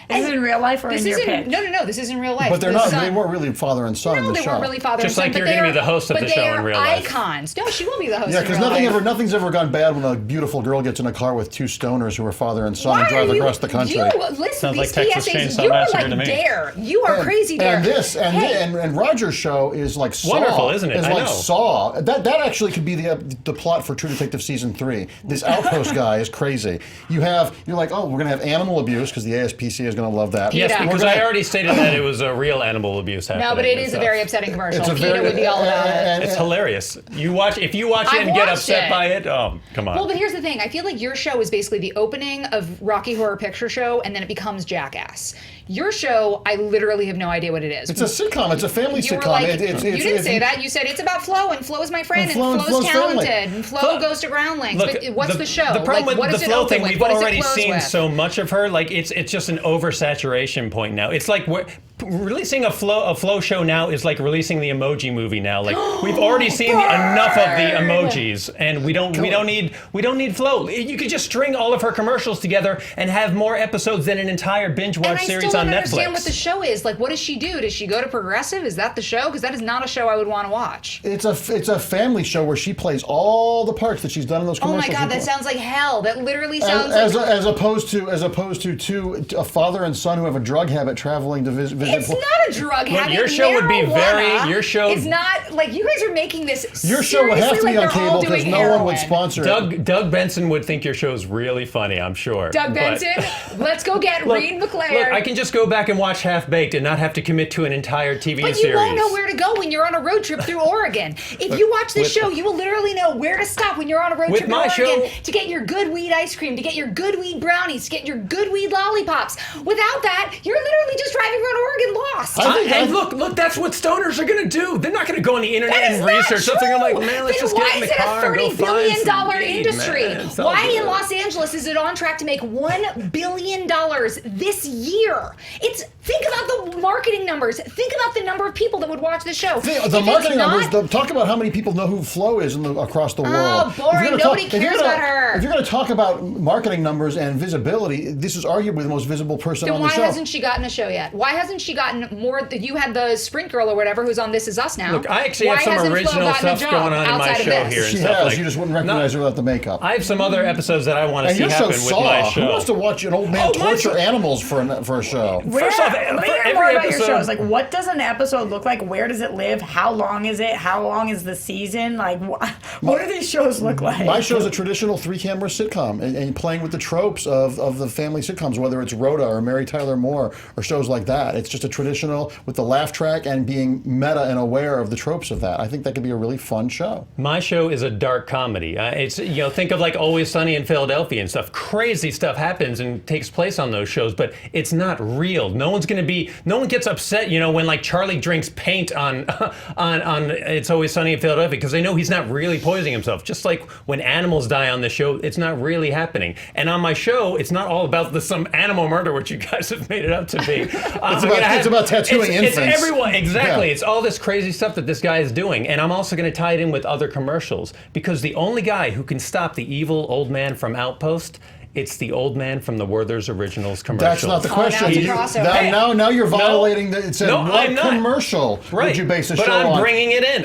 Is this in real life or in your pitch? No. This is in real life. But they're The not. Son- They weren't really father and son in No, the they show. weren't really father Just and son. like but you're they gonna be are- the host of the but show they in are real life. icons. No, she will be the host. Yeah, in because real life. nothing's ever gone bad when a beautiful girl gets in a car with 2 stoners who are father and son Why and drive are you, across the country. You, listen, Sounds these like Texas PSAs, Chainsaw you are Massacre like to me. Dare. You are crazy Dare. And Roger's show is like Saw. Wonderful, isn't it? Is I like know. Saw. That actually could be the plot for True Detective season 3. This Outpost guy is crazy. You're like, oh, we're gonna have animal abuse because the ASPCA is gonna love that. Yes, Yeah. because I already stated that it was a real animal abuse happening. No, but it is a So very upsetting commercial. It's a PETA very- would be all about it. It's hilarious. If you watch it I've and get watched upset it. by it, oh, come on. Well, but here's the thing. I feel like your show is basically the opening of Rocky Horror Picture Show, and then it becomes Jackass. Your show, I literally have no idea what it is. It's a sitcom. It's a family You were sitcom. like, you didn't say that. You said it's about Flo, and Flo's my friend, and Flo's Flo's talented, family. and Flo goes to Groundlings. Look, but what's the show? The problem like, what with does the it Flo open thing, with? we've What does it already close seen with? so much of her. Like it's just an oversaturation point now. It's like releasing a flow show now is like releasing the Emoji Movie now. Like we've already seen enough of the emojis, and we don't need Flo. You could just string all of her commercials together and have more episodes than an entire binge watch series on Netflix. I still don't understand what the show is. Like, what does she do? Does she go to Progressive? Is that the show? Because that is not a show I would want to watch. It's a family show where she plays all the parts that she's done in those commercials. Oh my God, that sounds like hell. That literally sounds as opposed to a father and son who have a drug habit traveling to visit. It's not a drug habit. Your show would be your show. It's not like you guys are making this. Your show would have to be on cable because no one would sponsor it. Doug Benson would think your show's really funny, I'm sure. Doug Benson, let's go get Reed McClare. Look, I can just go back and watch Half Baked and not have to commit to an entire TV series. But you won't know where to go when you're on a road trip through Oregon. If you watch this show, you will literally know where to stop when you're on a road trip through Oregon to get your good weed ice cream, to get your good weed brownies, to get your good weed lollipops. Without that, you're literally just driving around Oregon lost. And look, that's what stoners are going to do. They're not going to go on the internet and research something. I'm like, man, let's just get in the car and go find some $30 billion industry. Why in Los Angeles is it on track to make $1 billion this year? Think about the marketing numbers. Think about the number of people that would watch the show. The marketing numbers. Talk about how many people know who Flo is across the world. Oh, boring. Nobody cares about her. If you're going to talk about marketing numbers and visibility, this is arguably the most visible person on the show. Why hasn't she gotten a show yet? Why hasn't she gotten more? You had the Sprint Girl or whatever who's on This Is Us now. Look, I actually have some original stuff going on in my show here. She has. You just wouldn't recognize her without the makeup. I have some other episodes that I want to see happen with my show. Who wants to watch an old man torture animals for a show? First off, every about your shows. Like, what does an episode look like? Where does it live? How long is it? How long is the season? Like, what do these shows look like? My show is a traditional 3-camera sitcom and playing with the tropes of the family sitcoms, whether it's Rhoda or Mary Tyler Moore or shows like that. It's just a traditional with the laugh track and being meta and aware of the tropes of that. I think that could be a really fun show. My show is a dark comedy. It's think of like Always Sunny in Philadelphia and stuff. Crazy stuff happens and takes place on those shows, but it's not real. No one gets upset, when like Charlie drinks paint on It's Always Sunny in Philadelphia because they know he's not really poisoning himself. Just like when animals die on the show, it's not really happening. And on my show, it's not all about some animal murder, which you guys have made it up to be. It's about tattooing infants. It's everyone, exactly. Yeah. It's all this crazy stuff that this guy is doing. And I'm also going to tie it in with other commercials because the only guy who can stop the evil old man from Outpost, it's the old man from the Werther's Originals commercial. That's not the question. Now you're violating the. It said what commercial would you base a show on? But I'm bringing it in.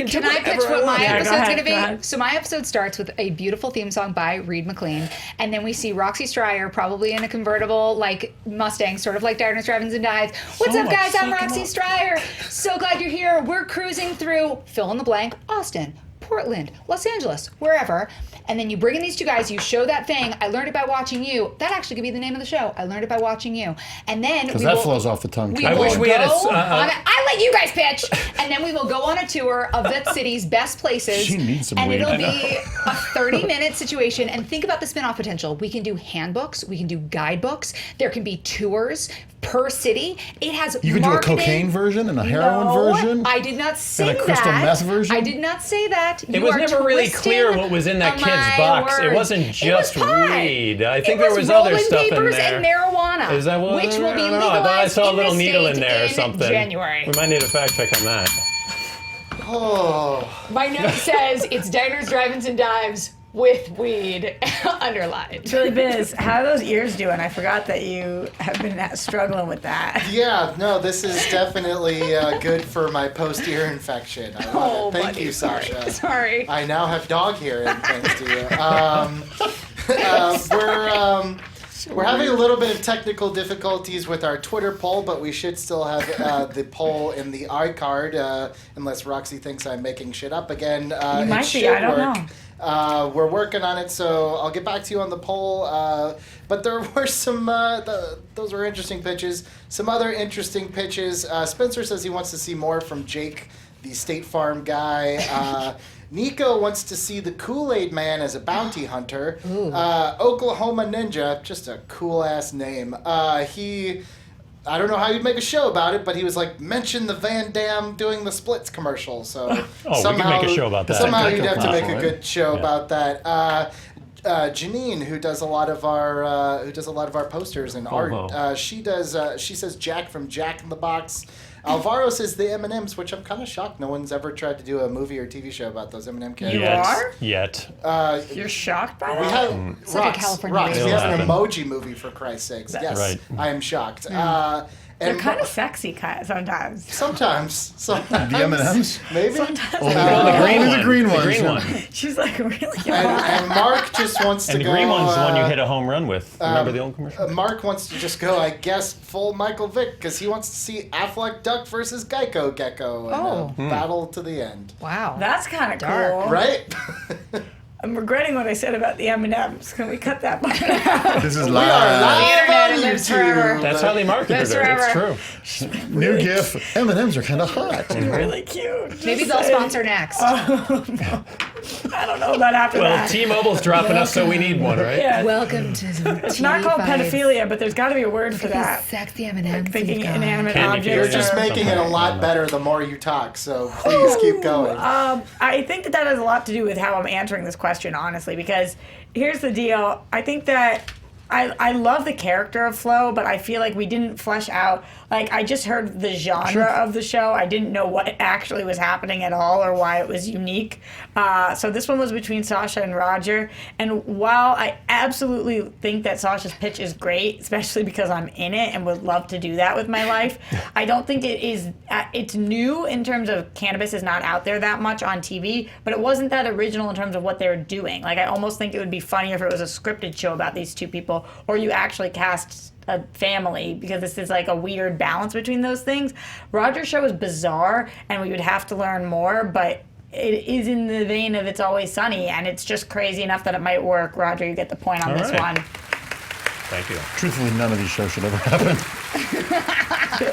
Can I pitch what my episode's going to be? So my episode starts with a beautiful theme song by Reed McClain, and then we see Roxy Striar probably in a convertible like Mustang, sort of like Diners, Drive-Ins, and Dives. What's up, guys? I'm Roxy Striar. So glad you're here. We're cruising through fill in the blank, Austin, Portland, Los Angeles, wherever. And then you bring in these two guys, you show that thing, I learned it by watching you. That actually could be the name of the show. I learned it by watching you. And then because that flows off the tongue. I wish we had I let you guys pitch. And then we will go on a tour of that city's best places. She needs some and weed. It'll be a 30-minute situation. And think about the spin-off potential. We can do handbooks, we can do guidebooks, there can be tours per city. It has You can do a cocaine version and a heroin version. I did not say that. And a crystal meth version. I did not say that. It was never really clear what was in that kid's box. It wasn't just weed. I think there was other stuff in there. And marijuana. Is that what? Which will be legalized I thought I saw a in little the needle in state there or something. January. We might need a fact check on that. Oh. My note says it's Diners, Drive-Ins, and Dives with weed underlined. Billy Biz, how are those ears doing? I forgot that you have been struggling with that. Yeah, no, this is definitely good for my post-ear infection. I love it. Thank you, Sasha. Sorry. I now have dog hearing thanks to you. We're having a little bit of technical difficulties with our Twitter poll, but we should still have the poll in the iCard, unless Roxy thinks I'm making shit up again. You might be, I don't know. We're working on it, so I'll get back to you on the poll. But there were some, those were interesting pitches. Some other interesting pitches. Spencer says he wants to see more from Jake, the State Farm guy. Nico wants to see the Kool-Aid Man as a bounty hunter. Oklahoma Ninja, just a cool-ass name. I don't know how you'd make a show about it, but he was like, mention the Van Damme doing the Splits commercial. So somehow, we can make a show about that. Somehow you'd have to make a good show about that. Janine, who does a lot of our posters and art. She says Jack from Jack in the Box. Alvaro says the M&Ms, which I'm kind of shocked no one's ever tried to do a movie or TV show about those M&M characters. You are? Yet. You're shocked by We that? have It's like a California Rox, we radio. have an emoji movie for Christ's sakes. Yes, Right. I am shocked. They're kind of sexy sometimes. Sometimes. The M&Ms? Maybe. The green one. She's like really And Mark just wants to And the go. green one's the one you hit a home run with. Remember the old commercial? Mark wants to just go, I guess, full Michael Vick because he wants to see Affleck Duck versus Geico Gecko in a battle to the end. Wow. That's kind of cool. Right? I'm regretting what I said about the M&Ms. Can we cut that part out? This is We are live. live on lives forever. YouTube. That's how they marketed That's her. It's forever. true. New GIF. M&Ms are kind of hot. Really cute. Maybe Just they'll saying. sponsor next. I don't know about after Well, that. T-Mobile's dropping us, so we need one, right? Yeah. Welcome to It's not called pedophilia, but there's got to be a word for that. Sexy M&Ms. Thinking inanimate Candy objects. You're fever. just making it a lot better the more you talk, so please keep going. I think that has a lot to do with how I'm answering this question, honestly, because here's the deal. I think that I love the character of Flo, but I feel like we didn't flesh out. Like, I just heard the genre of the show. I didn't know what actually was happening at all or why it was unique. So this one was between Sasha and Roger. And while I absolutely think that Sasha's pitch is great, especially because I'm in it and would love to do that with my life, I don't think it is. It's new in terms of cannabis is not out there that much on TV, but it wasn't that original in terms of what they were doing. Like, I almost think it would be funnier if it was a scripted show about these two people, or you actually cast a family, because this is like a weird balance between those things. Roger's show is bizarre, and we would have to learn more, but it is in the vein of It's Always Sunny, and it's just crazy enough that it might work. Roger, you get the point on All this right. one. Thank you. Truthfully, none of these shows should ever happen.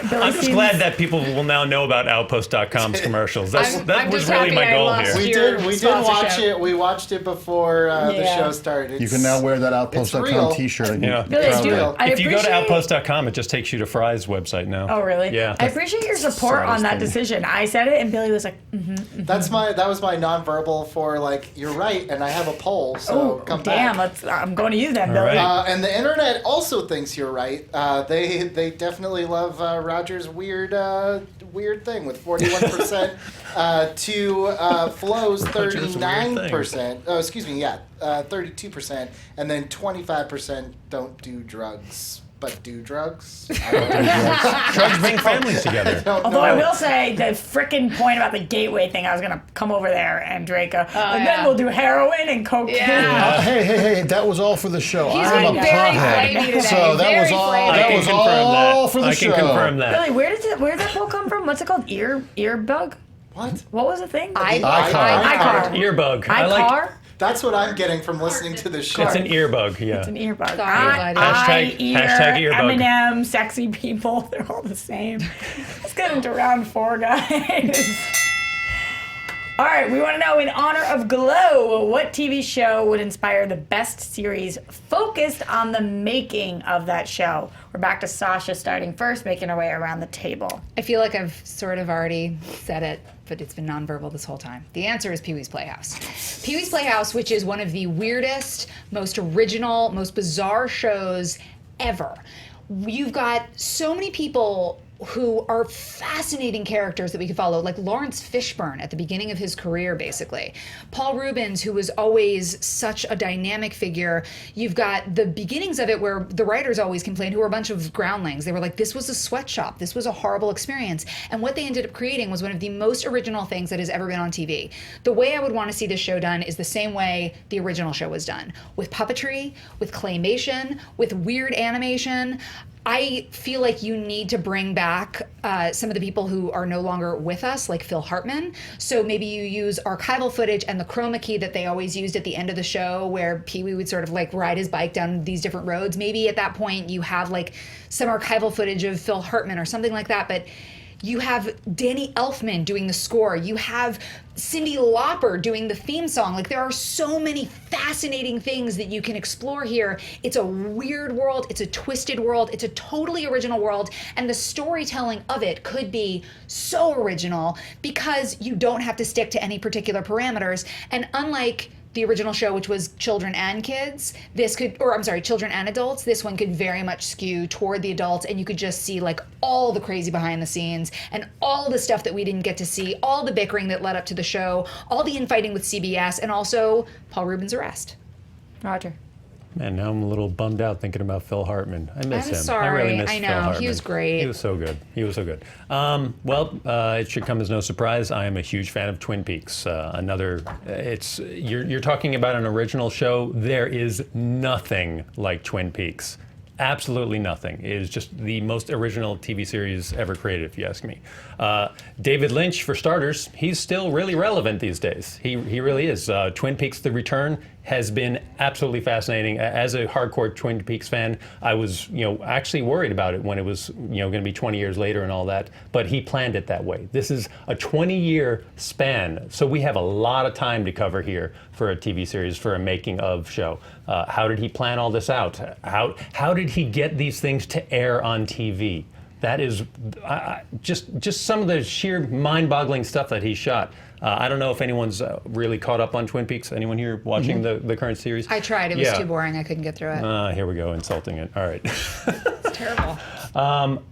Billy I'm just seems- glad that people will now know about Outpost.com's commercials. That I'm was just really happy my I goal lost here. We did sponsorship. watch it. We watched it before the Yeah. show started. You can now wear that It's real. Outpost.com t-shirt. and Yeah. Billy, It's dude, real. I If you go to appreciate- Outpost.com, it just takes you to Fry's website now. Oh, really? Yeah. I appreciate your support Sorry, on that thing. decision. I said it, and Billy was like, That was my nonverbal for like you're right, and I have a poll, so "Oh, come damn! back. I'm going to use that, Billy." right. And the internet also thinks you're right. They definitely love Roger's weird thing with 41% to Flo's Roger's weird 39%. Oh, excuse me, 32%, and then 25% don't do drugs. But do drugs? I don't know. Drugs bring families together. Although I will say the frickin' point about the gateway thing, I was gonna come over there and Draco, and then yeah. we'll do heroin and cocaine. Yeah. Hey, that was all for the show. He's I'm a been very flamey pothead. today. So that was Very all. flamey. I That can was confirm all that. for the I show. can confirm that. Billy, where did that poll come from? What's it called? Earbug? What? What was the thing? iCar. Earbug. I like. iCar? That's what I'm getting from listening to the show. It's an earbug. Yeah. It's an earbug. Sorry, buddy. Hashtag earbug. Eminem, sexy people, they're all the same. Let's get into round 4, guys. All right, we want to know, in honor of Glow, what TV show would inspire the best series focused on the making of that show? We're back to Sasha starting first, making her way around the table. I feel like I've sort of already said it, but it's been nonverbal this whole time. The answer is Pee-wee's Playhouse. Pee-wee's Playhouse, which is one of the weirdest, most original, most bizarre shows ever. You've got so many people who are fascinating characters that we could follow, like Lawrence Fishburne at the beginning of his career, basically. Paul Reubens, who was always such a dynamic figure. You've got the beginnings of it where the writers always complained, who were a bunch of groundlings. They were like, this was a sweatshop. This was a horrible experience. And what they ended up creating was one of the most original things that has ever been on TV. The way I would want to see this show done is the same way the original show was done, with puppetry, with claymation, with weird animation. I feel like you need to bring back some of the people who are no longer with us, like Phil Hartman. So maybe you use archival footage and the chroma key that they always used at the end of the show, where Pee-wee would sort of like ride his bike down these different roads. Maybe at that point you have like some archival footage of Phil Hartman or something like that. But you have Danny Elfman doing the score. You have Cyndi Lauper doing the theme song. Like, there are so many fascinating things that you can explore here. It's a weird world. It's a twisted world. It's a totally original world. And the storytelling of it could be so original because you don't have to stick to any particular parameters. And unlike the original show, which was children and kids, children and adults, this one could very much skew toward the adults, and you could just see like all the crazy behind the scenes and all the stuff that we didn't get to see, all the bickering that led up to the show, all the infighting with CBS, and also Paul Rubin's arrest. Roger. Man, now I'm a little bummed out thinking about Phil Hartman. I miss him. Sorry. I really miss I know. Phil Hartman. He was great. He was so good. It should come as no surprise. I am a huge fan of Twin Peaks. You're talking about an original show. There is nothing like Twin Peaks. Absolutely nothing. It is just the most original TV series ever created, if you ask me. David Lynch, for starters, he's still really relevant these days. He really is. Twin Peaks: The Return has been absolutely fascinating. As a hardcore Twin Peaks fan, I was, actually worried about it when it was, going to be 20 years later and all that. But he planned it that way. This is a 20-year span, so we have a lot of time to cover here for a TV series, for a making of show. How did he plan all this out? How did he get these things to air on TV? That is just some of the sheer mind-boggling stuff that he shot. I don't know if anyone's really caught up on Twin Peaks. Anyone here watching the current series? I tried. It was too boring. I couldn't get through it. Here we go, insulting it. All right. It's terrible.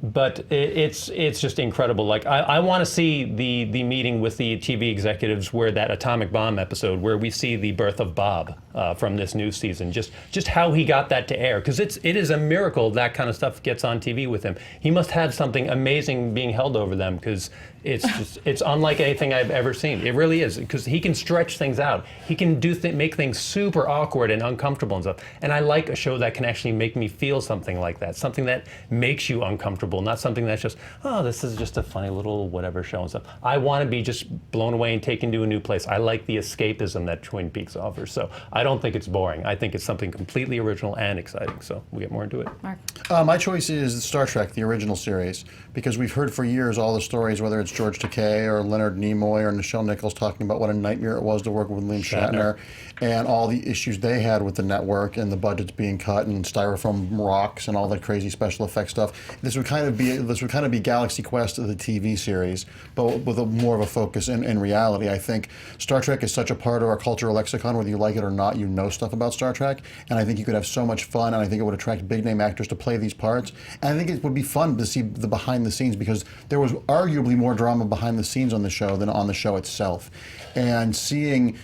But it's just incredible. Like I want to see the meeting with the TV executives where that atomic bomb episode, where we see the birth of Bob from this new season. Just how he got that to air, because it is a miracle that kind of stuff gets on TV with him. He must have something amazing being held over them, because it's unlike anything I've ever seen. It really is, because he can stretch things out. He can make things super awkward and uncomfortable and stuff. And I like a show that can actually make me feel something like that, something that makes you uncomfortable, not something that's just, oh, this is just a funny little whatever show and stuff. I want to be just blown away and taken to a new place. I like the escapism that Twin Peaks offers. So I don't think it's boring. I think it's something completely original and exciting. So we'll get more into it. Mark? My choice is Star Trek, the original series, because we've heard for years all the stories, whether it's George Takei or Leonard Nimoy or Nichelle Nichols talking about what a nightmare it was to work with William Shatner and all the issues they had with the network and the budgets being cut and styrofoam rocks and all that crazy special effects stuff. This would kind of be Galaxy Quest of the TV series, but with more of a focus in reality. I think Star Trek is such a part of our cultural lexicon, whether you like it or not, you know stuff about Star Trek, and I think you could have so much fun, and I think it would attract big name actors to play these parts, and I think it would be fun to see the behind the scenes, because there was arguably more drama behind the scenes on the show than on the show itself. And seeing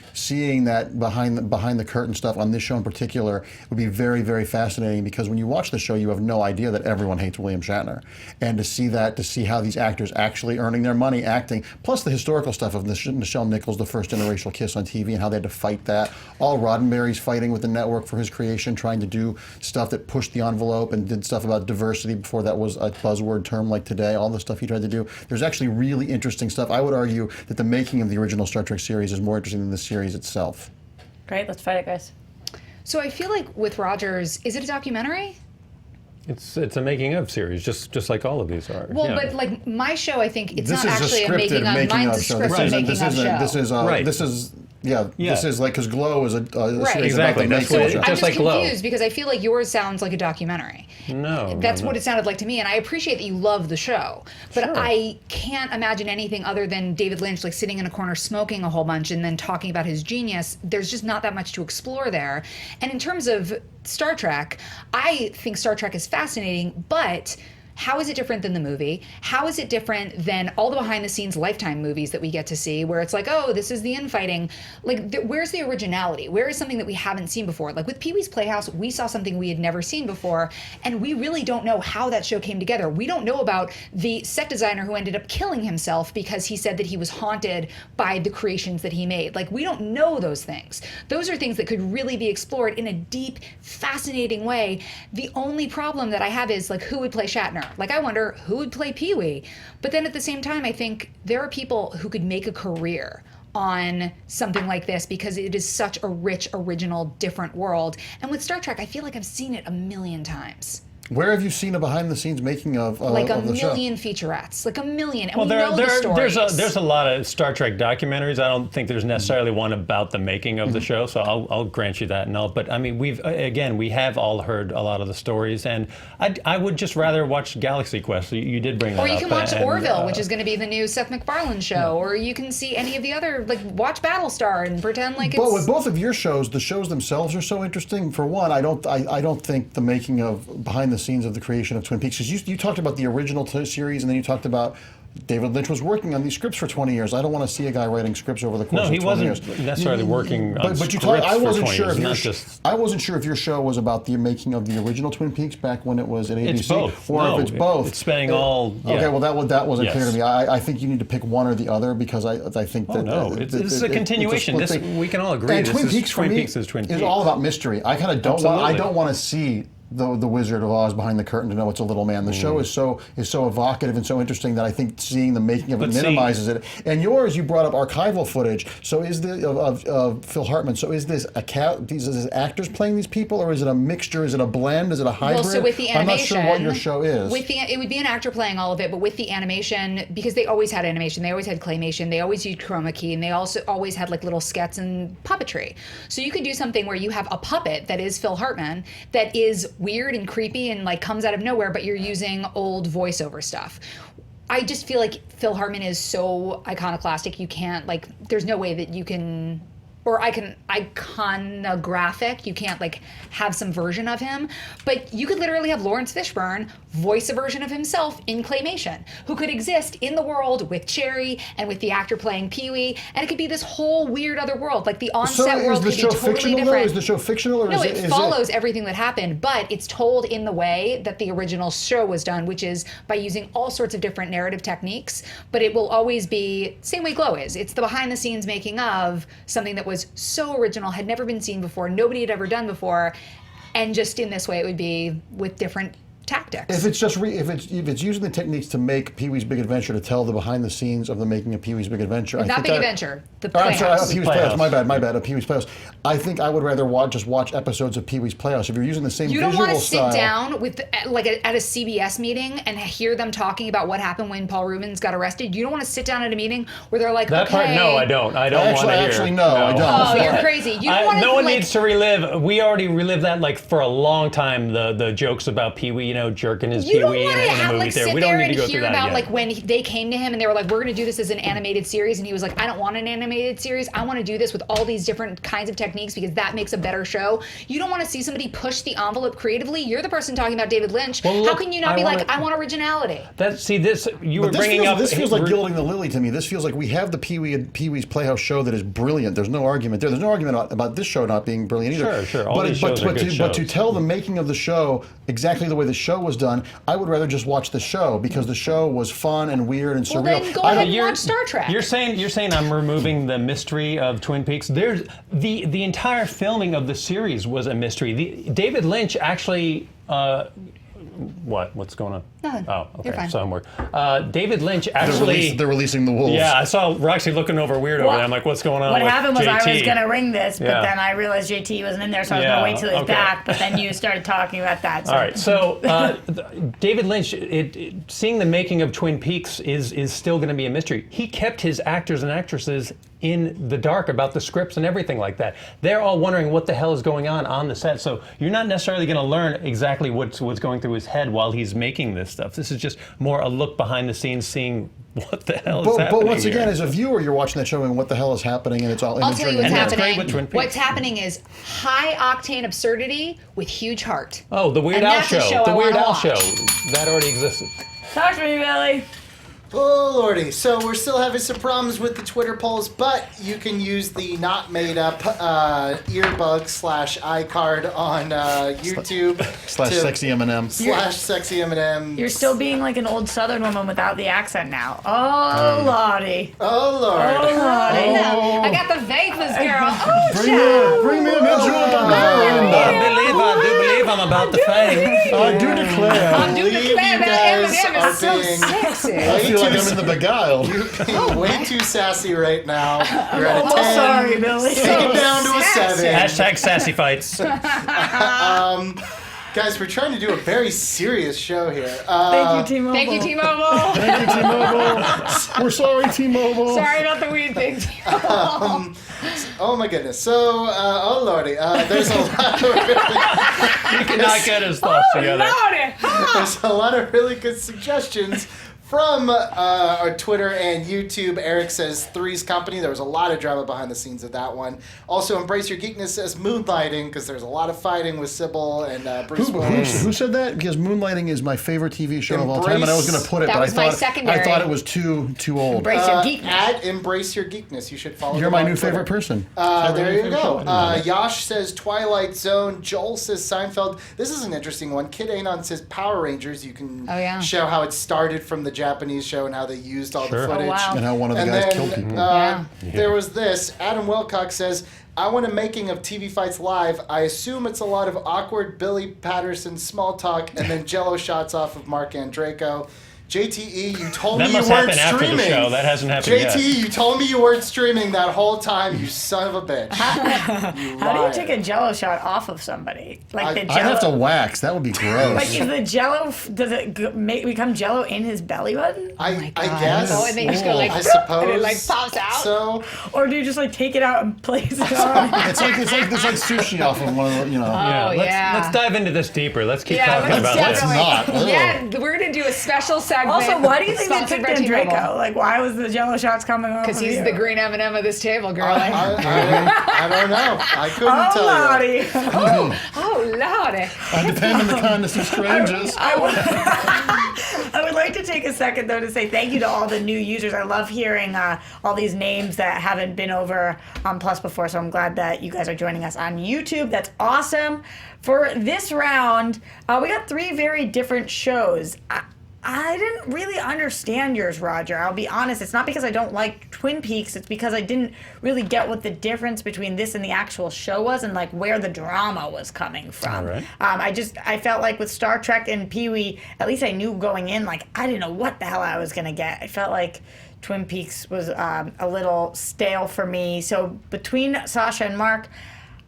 that behind the curtain stuff on this show in particular would be very, very fascinating, because when you watch the show, you have no idea that everyone hates William Shatner. And to see how these actors actually earning their money acting, plus the historical stuff of Nichelle Nichols, the first interracial kiss on TV, and how they had to fight that. All Roddenberry's fighting with the network for his creation, trying to do stuff that pushed the envelope and did stuff about diversity before that was a buzzword term like today, all the stuff he tried to do. There's actually really interesting stuff. I would argue that the making of the original Star Trek series is more interesting than the series itself. Great, let's fight it, guys. So I feel like with Rogers, is it a documentary? It's a making of series, just like all of these are. Well, but like my show, I think it's This not is actually a making of. Mine's a scripted making of show. This is like, because Glow is a series exactly. about the making of show. I'm just like Glow. confused because I feel like yours sounds like a documentary. No, That's what it sounded like to me, and I appreciate that you love the show, but Sure. I can't imagine anything other than David Lynch like sitting in a corner smoking a whole bunch and then talking about his genius. There's just not that much to explore there. And in terms of Star Trek, I think Star Trek is fascinating, but how is it different than the movie? How is it different than all the behind-the-scenes Lifetime movies that we get to see, where it's like, oh, this is the infighting? Like, where's the originality? Where is something that we haven't seen before? Like with Pee-wee's Playhouse, we saw something we had never seen before, and we really don't know how that show came together. We don't know about the set designer who ended up killing himself because he said that he was haunted by the creations that he made. Like, we don't know those things. Those are things that could really be explored in a deep, fascinating way. The only problem that I have is, like, who would play Shatner? Like, I wonder who would play Pee-wee. But then at the same time, I think there are people who could make a career on something like this because it is such a rich, original, different world. And with Star Trek, I feel like I've seen it a million times. Where have you seen a behind-the-scenes making of like a of the show? million featurettes, like a million. And Well, we know the stories. there's a lot of Star Trek documentaries. I don't think there's necessarily one about the making of the show, so I'll grant you that. No, but I mean, we have all heard a lot of the stories, and I would just rather watch Galaxy Quest. You did bring that up. Or you can watch Orville, which is going to be the new Seth MacFarlane show, or you can see any of the other, like watch Battlestar and pretend like it's. But with both of your shows, the shows themselves are so interesting. For one, I don't think the making of behind the scenes of the creation of Twin Peaks, because you talked about the original series, and then you talked about David Lynch was working on these scripts for 20 years. I don't want to see a guy writing scripts over the course of 20 years. No, he wasn't necessarily working on but you scripts I wasn't for 20 sure years, if I wasn't sure if your show was about the making of the original Twin Peaks back when it was at ABC. It's both. Or if it's both. It's spanning all. Yeah. Okay, well that wasn't clear to me. I think you need to pick one or the other, because I think that. This is a continuation. We can all agree. And Twin Peaks for me is all about mystery. I kind of don't want. I don't want to see the Wizard of Oz behind the curtain to know it's a little man. The show is so evocative and so interesting that I think seeing the making of it minimizes it. And yours, you brought up archival footage. So is of Phil Hartman? So is this these actors playing these people, or is it a mixture? Is it a blend? Is it a hybrid? Well, so with the animation, I'm not sure what your show is. It would be an actor playing all of it, but with the animation, because they always had animation, they always had claymation, they always used chroma key, and they also always had like little skets and puppetry. So you could do something where you have a puppet that is Phil Hartman that is weird and creepy and like comes out of nowhere, but you're using old voiceover stuff. I just feel like Phil Hartman is so iconoclastic, you can't, like, there's no way that you can, or iconographic, you can't like have some version of him, but you could literally have Lawrence Fishburne voice a version of himself in claymation, who could exist in the world with Cherry and with the actor playing Pee-wee, and it could be this whole weird other world, like the on-set world could be totally different. Is the show fictional, or no, it follows everything that happened, but it's told in the way that the original show was done, which is by using all sorts of different narrative techniques, but it will always be same way Glow is. It's the behind-the-scenes making of something that was so original, had never been seen before, nobody had ever done before, and just in this way it would be with different tactics. If it's just if it's using the techniques to make Pee-wee's Big Adventure, to tell the behind the scenes of the making of Pee-wee's Big Adventure, Not Big Adventure, the Playhouse. I'm sorry, Pee-wee's Playhouse. My bad. Pee-wee's Playhouse. I think I would rather just watch episodes of Pee-wee's Playhouse. If you're using the same visual style. You don't want to sit down with at a CBS meeting and hear them talking about what happened when Paul Rubens got arrested. You don't want to sit down at a meeting where they're like, that part. No, I don't. I don't want to hear. Actually, no, I don't. Oh, you're crazy. You want no one needs to relive. We already relived that like for a long time. The jokes about Pee-wee, jerking his Pee-wee in a movie theater. We don't need to go through that again. Like when they came to him and they were like, we're going to do this as an animated series, and he was like, I don't want an animated series. I want to do this with all these different kinds of techniques because that makes a better show. You don't want to see somebody push the envelope creatively. You're the person talking about David Lynch. Well, look, how can you not be like, I want originality? This feels like gilding the lily to me. This feels like we have the Pee-wee's Playhouse show that is brilliant. There's no argument there. There's no argument about this show not being brilliant either. Sure. All these shows are good shows. But to tell the making of the show exactly the way the show was done, I would rather just watch the show, because the show was fun and weird and surreal. Well, then go ahead and watch Star Trek. You're saying I'm removing the mystery of Twin Peaks. There's the entire filming of the series was a mystery. David Lynch actually. What's going on? Nothing. Oh, okay. You're fine. So I'm worried. David Lynch actually. They're releasing the wolves. Yeah, I saw Roxy looking over weird over there. I'm like, what's going on? What with happened was JT? I was going to ring this, but then I realized JT wasn't in there, so I was going to wait till he was back. But then you started talking about that. So. All right. So David Lynch, seeing the making of Twin Peaks is still going to be a mystery. He kept his actors and actresses in the dark about the scripts and everything like that. They're all wondering what the hell is going on the set. So you're not necessarily going to learn exactly what's going through his head while he's making this stuff. This is just more a look behind the scenes, seeing what the hell is happening. But once again, as a viewer, you're watching that show and what the hell is happening, and it's all I'll tell you what's happening. With Twin Peaks. What's happening is high octane absurdity with huge heart. Oh, the Weird Al show. The Weird Al show. That already existed. Talk to me, Billy. Oh, Lordy. So we're still having some problems with the Twitter polls, but you can use the not made up earbug/iCard on YouTube. /sexy M&M. /sexy M&M. You're still being like an old Southern woman without the accent now. Oh, Lordy. Oh, Lord. Oh, Lordy. Oh. I got the vapors, girl. Oh, Bring me a midget on the veranda. I do believe I'm about to faint. I do declare. I do declare that M&M is so sexy. I feel like I'm in the Beguiled. You're being way too sassy right now. You're at a 10. Oh, sorry, Billy. Take it down to a 7. #sassy fights. Guys, we're trying to do a very serious show here. Thank you, T-Mobile. Thank you, T-Mobile. Thank you, T-Mobile. We're sorry, T-Mobile. Sorry about the weed thing, T-Mobile. Oh my goodness. So, oh lordy, there's a lot of He cannot get his thoughts together. there's a lot of really good suggestions from our Twitter and YouTube. Eric says Three's Company. There was a lot of drama behind the scenes of that one. Also, Embrace Your Geekness says Moonlighting, because there's a lot of fighting with Sybil and Bruce Willis. Who said that? Because Moonlighting is my favorite TV show of all time, and I was going to put it, That but was my secondary. I thought it was too old. Embrace your geekness. At Embrace Your Geekness. You should follow You're them my on new Twitter. favorite person. There you go. Yash says Twilight Zone. Joel says Seinfeld. This is an interesting one. Kid Anon says Power Rangers. You can show how it started from the Japanese show and how they used all the footage. Oh, wow. And how one of the And guys then, killed people. There was this. Adam Wilcox says, I want a making of TV Fights Live. I assume it's a lot of awkward Billy Patterson small talk and then jello shots off of Mark Andreyko. JTE, you told That me you must weren't happen after the streaming. show. That hasn't happened yet. JTE, you told me you weren't streaming that whole time, you son of a bitch. How do you take a Jello shot off of somebody? Like the I'd Jello. have to wax. That would be gross. Like is the Jello? Does it become Jello in his belly button? I guess. Oh, and then you just go like, I suppose. and it like pops out. So, Or do you just like take it out and place it on? it's like sushi off of one of the, Let's dive into this deeper. Let's keep talking let's about Let's this. not. Ugh. Yeah, we're gonna do a special segment. Also, why do you think they sponsored picked by T-Mobile. Andreyko? Like, why was the Jello shots coming off? Because of he's you? the green M&M of this table, girl. I don't know. I couldn't Oh, tell you. Lottie. Oh, Lordy. I depend on the kindness of strangers. I would like to take a second, though, to say thank you to all the new users. I love hearing all these names that haven't been over on Plus before, so I'm glad that you guys are joining us on YouTube. That's awesome. For this round, we got 3 very different shows. I didn't really understand yours, Roger. I'll be honest. It's not because I don't like Twin Peaks. It's because I didn't really get what the difference between this and the actual show was and like where the drama was coming from. All right. I felt like with Star Trek and Pee-wee, at least I knew going in, like I didn't know what the hell I was going to get. I felt like Twin Peaks was a little stale for me. So between Sasha and Mark,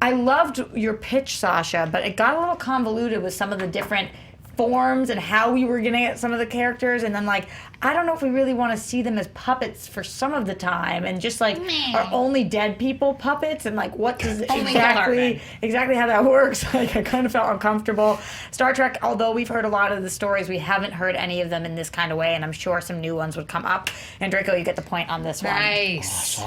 I loved your pitch, Sasha, but it got a little convoluted with some of the different forms and how we were gonna get some of the characters, and then like I don't know if we really want to see them as puppets for some of the time, and just like are only dead people puppets, and like what does exactly how that works. Like I kind of felt uncomfortable. Star Trek, although we've heard a lot of the stories, we haven't heard any of them in this kind of way, and I'm sure some new ones would come up. And Draco, you get the point on this one. Nice.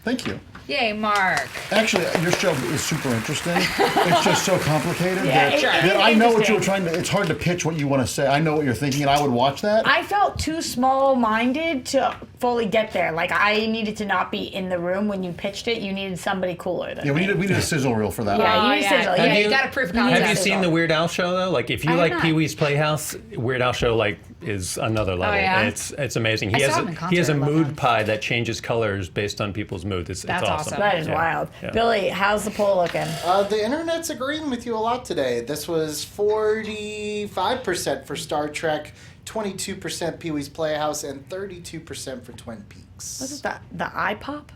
Thank you. Yay, Mark. Actually, your show is super interesting. It's just so complicated Yeah, that I know what you were trying to. It's hard to pitch what you want to say. I know what you're thinking, and I would watch that. I felt too small-minded to fully get there. Like I needed to not be in the room when you pitched it. You needed somebody cooler than Yeah, me. we need a sizzle reel for that. Yeah, you need sizzle. Yeah, you got to prove concept. Have you seen the Weird Al show though? Like if you like not. Pee-wee's Playhouse, Weird Al show like is another level. yeah? It's amazing. I He saw has him in he has a concert. I love mood him. pie that changes colors based on people's mood. It's That's awesome. awesome. That is wild. Yeah. Billy, how's the poll looking? The internet's agreeing with you a lot today. This was 45% for Star Trek, 22% Pee-wee's Playhouse, and 32% for Twin Peaks. What is that? The iPop?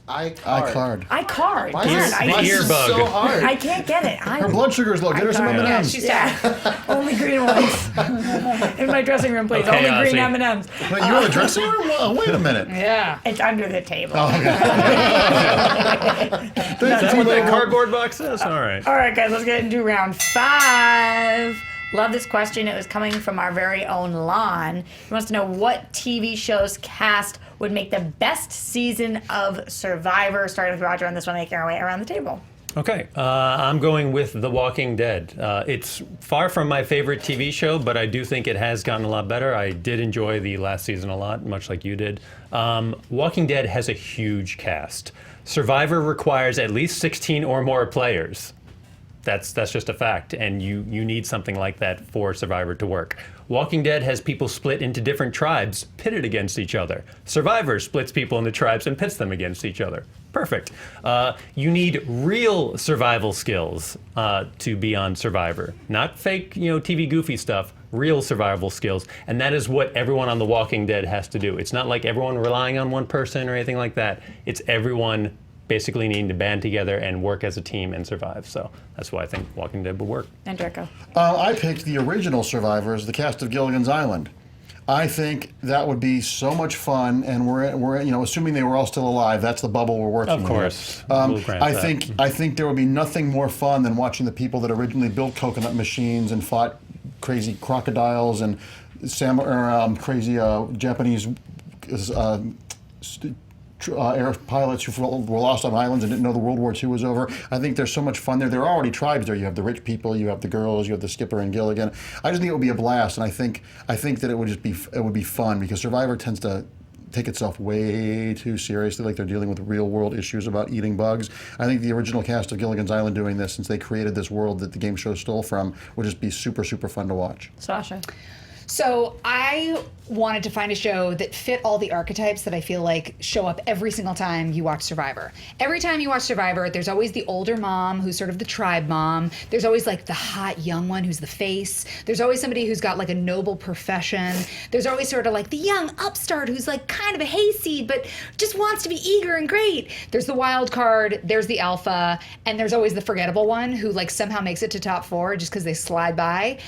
iCard. iCard. Why God, is I, this earbug. so hard? I can't get it. Her blood sugar's low. Get her some iCard. Yeah, M&Ms. she's down. Only green ones. In my dressing room, please. Okay, Only green Ozzy. M&Ms. Wait, you're in the dressing room? Wait a minute. Yeah. It's under the table. Oh, okay. Is that what that cardboard box is? All right. All right, guys, let's get into round 5. Love this question. It was coming from our very own Lon. He wants to know what TV show's cast would make the best season of Survivor. Starting with Roger on this one, making our way around the table. Okay, I'm going with The Walking Dead. It's far from my favorite TV show, but I do think it has gotten a lot better. I did enjoy the last season a lot, much like you did. Walking Dead has a huge cast. Survivor requires at least 16 or more players. That's just a fact, and you need something like that for Survivor to work. Walking Dead has people split into different tribes, pitted against each other. Survivor splits people into tribes and pits them against each other. Perfect. You need real survival skills to be on Survivor, not fake, TV goofy stuff. Real survival skills, and that is what everyone on The Walking Dead has to do. It's not like everyone relying on one person or anything like that. It's everyone basically needing to band together and work as a team and survive. So that's why I think Walking Dead would work. And Draco. I picked the original survivors, the cast of Gilligan's Island. I think that would be so much fun, and we're assuming they were all still alive. That's the bubble we're working Of course. with. I think there would be nothing more fun than watching the people that originally built coconut machines and fought crazy crocodiles and crazy Japanese air pilots who were lost on islands and didn't know the World War II was over. I think there's so much fun there. There are already tribes there. You have the rich people, you have the girls, you have the skipper and Gilligan. I just think it would be a blast, and I think that it would be fun because Survivor tends to take itself way too seriously, like they're dealing with real world issues about eating bugs. I think the original cast of Gilligan's Island doing this, since they created this world that the game show stole from, would just be super, super fun to watch. Sasha. So I wanted to find a show that fit all the archetypes that I feel like show up every single time you watch Survivor. Every time you watch Survivor, there's always the older mom who's sort of the tribe mom. There's always like the hot young one who's the face. There's always somebody who's got like a noble profession. There's always sort of like the young upstart who's like kind of a hayseed but just wants to be eager and great. There's the wild card, there's the alpha, and there's always the forgettable one who like somehow makes it to top 4 just because they slide by.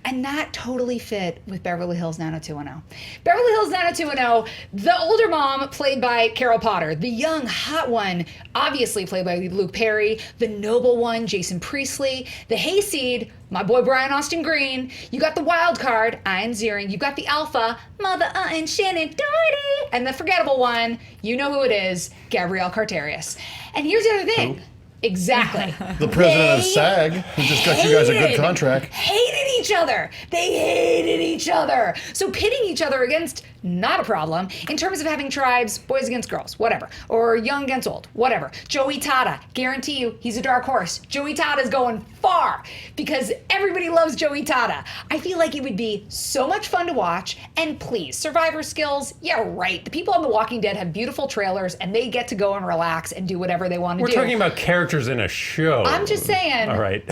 And that totally fit with Beverly Hills 90210. Beverly Hills 90210, the older mom played by Carol Potter, the young hot one obviously played by Luke Perry, the noble one Jason Priestley, the hayseed my boy Brian Austin Green, you got the wild card Ian Ziering, you got the alpha Mother and Shannon Doherty, and the forgettable one, you know who it is, Gabrielle Carterius. And here's the other thing. Who? Exactly. The president of SAG, who just got you guys a good contract. Hated each other. They hated each other. So pitting each other against, not a problem. In terms of having tribes, boys against girls, whatever. Or young against old, whatever. Joey Tata, guarantee you, he's a dark horse. Joey Tata's going far because everybody loves Joey Tata. I feel like it would be so much fun to watch. And please, Survivor skills, yeah, right. The people on The Walking Dead have beautiful trailers and they get to go and relax and do whatever they want to do. We're talking about characters in a show. I'm just saying. All right.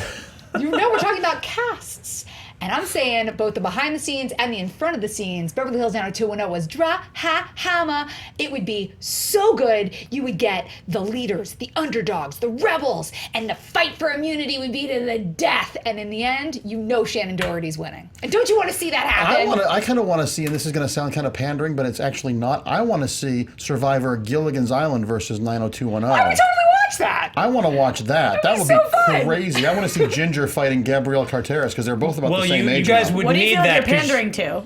You know we're talking about casts. And I'm saying both the behind the scenes and the in front of the scenes, Beverly Hills 90210 was drama. It would be so good. You would get the leaders, the underdogs, the rebels, and the fight for immunity would be to the death. And in the end, you know Shannon Doherty's winning. And don't you want to see that happen? I kind of want to see, and this is going to sound kind of pandering, but it's actually not. I want to see Survivor Gilligan's Island versus 90210. I would totally watch that. I want to watch that. That would so be fun. Crazy. I want to see Ginger fighting Gabrielle Carteris because they're both about the same you age. guys now. would What do need you feel like that. you're pandering to?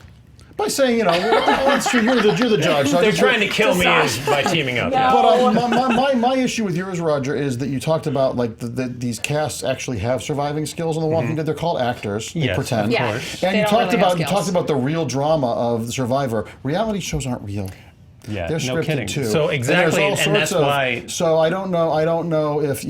By saying, well, it's true. You're the judge. So They're trying to kill me by teaming up. Yeah. But my issue with yours, Roger, is that you talked about like these casts actually have surviving skills on The Walking Dead. They're called actors. They Yes, pretend. of course. And They you don't talked really have about skills. the real drama of the Survivor. Reality shows aren't real. Yeah, They're no scripted kidding. too. So exactly, and, and that's why. So I don't know if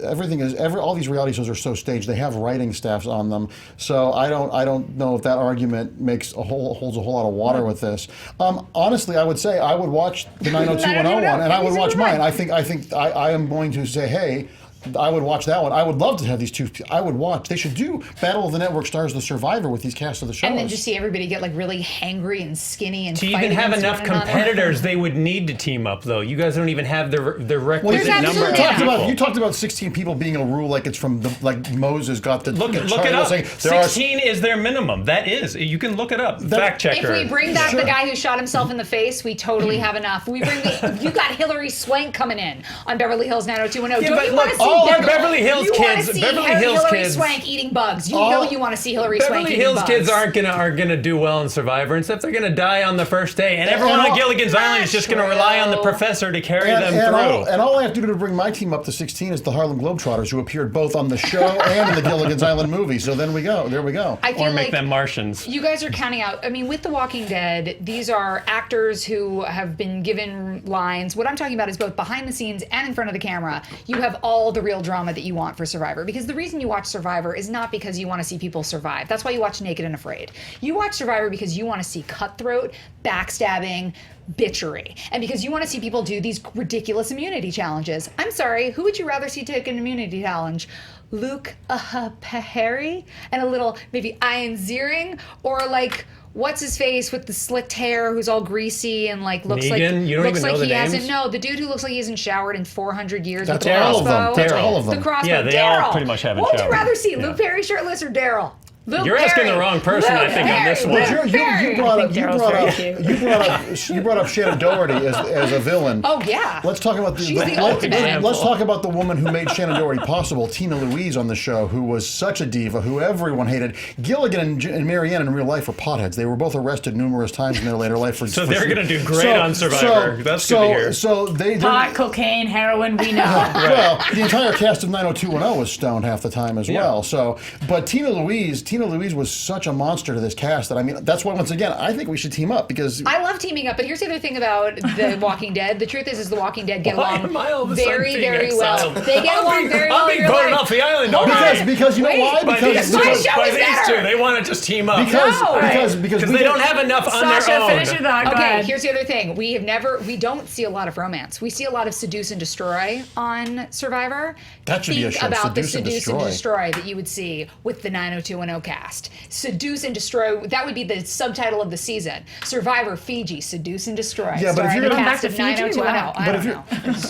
everything is all these reality shows are so staged. They have writing staffs on them. So I don't know if that argument holds a whole lot of water with this. Honestly, I would say I would watch the 90210 one, and I would watch mine. I am going to say, hey, I would watch that one. I would love to have these two. I would watch. They should do Battle of the Network Stars: The Survivor with these casts of the shows. And then just see everybody get like really hangry and skinny and To fight even have against enough one another. competitors, they would need to team up, though. You guys don't even have the requisite There's number of absolutely people. You talked about 16 people being a rule, like it's from like Moses got the Look it chart up. saying 16 is their minimum. That is. You can look it up. Fact checker. If we bring back Sure. the guy who shot himself in the face, we totally have enough. You got Hillary Swank coming in on Beverly Hills 90210. Yeah, Don't but you look, want to see all our Beverly Hills kids, Hillary Swank eating bugs? You know you want to see Hillary Swank Beverly eating Hills bugs. kids aren't gonna do well in Survivor and stuff. They're gonna die on the first day, and everyone on Gilligan's Island is just gonna rely on the professor to carry them through. And all I have to do to bring my team up to 16 is the Harlem Globetrotters, who appeared both on the show and in the Gilligan's Island movie. So then we go. There we go. I feel Or make like them Martians. you guys are counting out. I mean, with The Walking Dead, these are actors who have been given lines. What I'm talking about is both behind the scenes and in front of the camera. You have all the real drama that you want for Survivor. Because the reason you watch Survivor is not because you want to see people survive. That's why you watch Naked and Afraid. You watch Survivor because you want to see cutthroat, backstabbing, bitchery. And because you want to see people do these ridiculous immunity challenges. I'm sorry, who would you rather see take an immunity challenge? Luke Perry and a little maybe Ian Ziering, or like what's his face with the slicked hair, who's all greasy and like looks like Negan? You don't looks even like know he the hasn't. names? No, the dude who looks like he hasn't showered in 400 years. That's with the all of them. crossbow. That's all of them. The crossbow. Yeah, they Daryl. all pretty much haven't What would you showered. rather see, Yeah. Luke Perry shirtless or Daryl? Luke You're asking Perry. the wrong person, I think, on this Luke one. Perry. You brought up Daryl's very cute. you brought up Shannon Doherty as a villain. Oh yeah. Let's talk about She's the ultimate. let's talk about the woman who made Shannon Doherty possible, Tina Louise on the show, who was such a diva, who everyone hated. Gilligan and Marianne in real life were potheads. They were both arrested numerous times in their later life for. So they're going to do great on Survivor. That's good to hear. So they Pot, cocaine, heroin, we know. Well, the entire cast of 90210 was stoned half the time as well. So, but Tina Louise was such a monster to this cast that, I mean, that's why, once again, I think we should team up because I love teaming up, but here's the other thing about The Walking Dead. The truth is The Walking Dead get Why along am I all of a sudden very, being very well. exiled? They get along very well. I'm in being real voted life. off the island Hold already. on. because you know Wait. why? By these, My show by is these better. two, they want to just team up. because they don't have enough on their Sasha, own. finish your thought. Go Okay, ahead. here's the other thing. We don't see a lot of romance. We see a lot of seduce and destroy on Survivor. That should be a Think show, about the Seduce seduce and and destroy that you would see with the 90210 cast. Seduce and destroy, that would be the subtitle of the season. Survivor Fiji, seduce and destroy. Yeah, but if starring you're the gonna- cast Back of to Fiji? 90210. Wow. I But don't if you're know.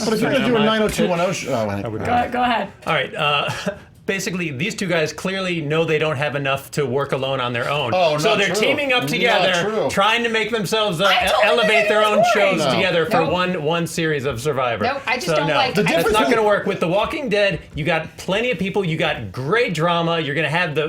but if you're going to do a 90210 show, Go ahead. All right. Basically, these two guys clearly know they don't have enough to work alone on their own. Oh, so not they're true. teaming up Not together, true. trying to make themselves I totally elevate their own disagree. shows No. together for Nope. one series of Survivor. Nope, I just So don't no, like- That's difference not is- going to work. With The Walking Dead, you got plenty of people. You got great drama. You're going to have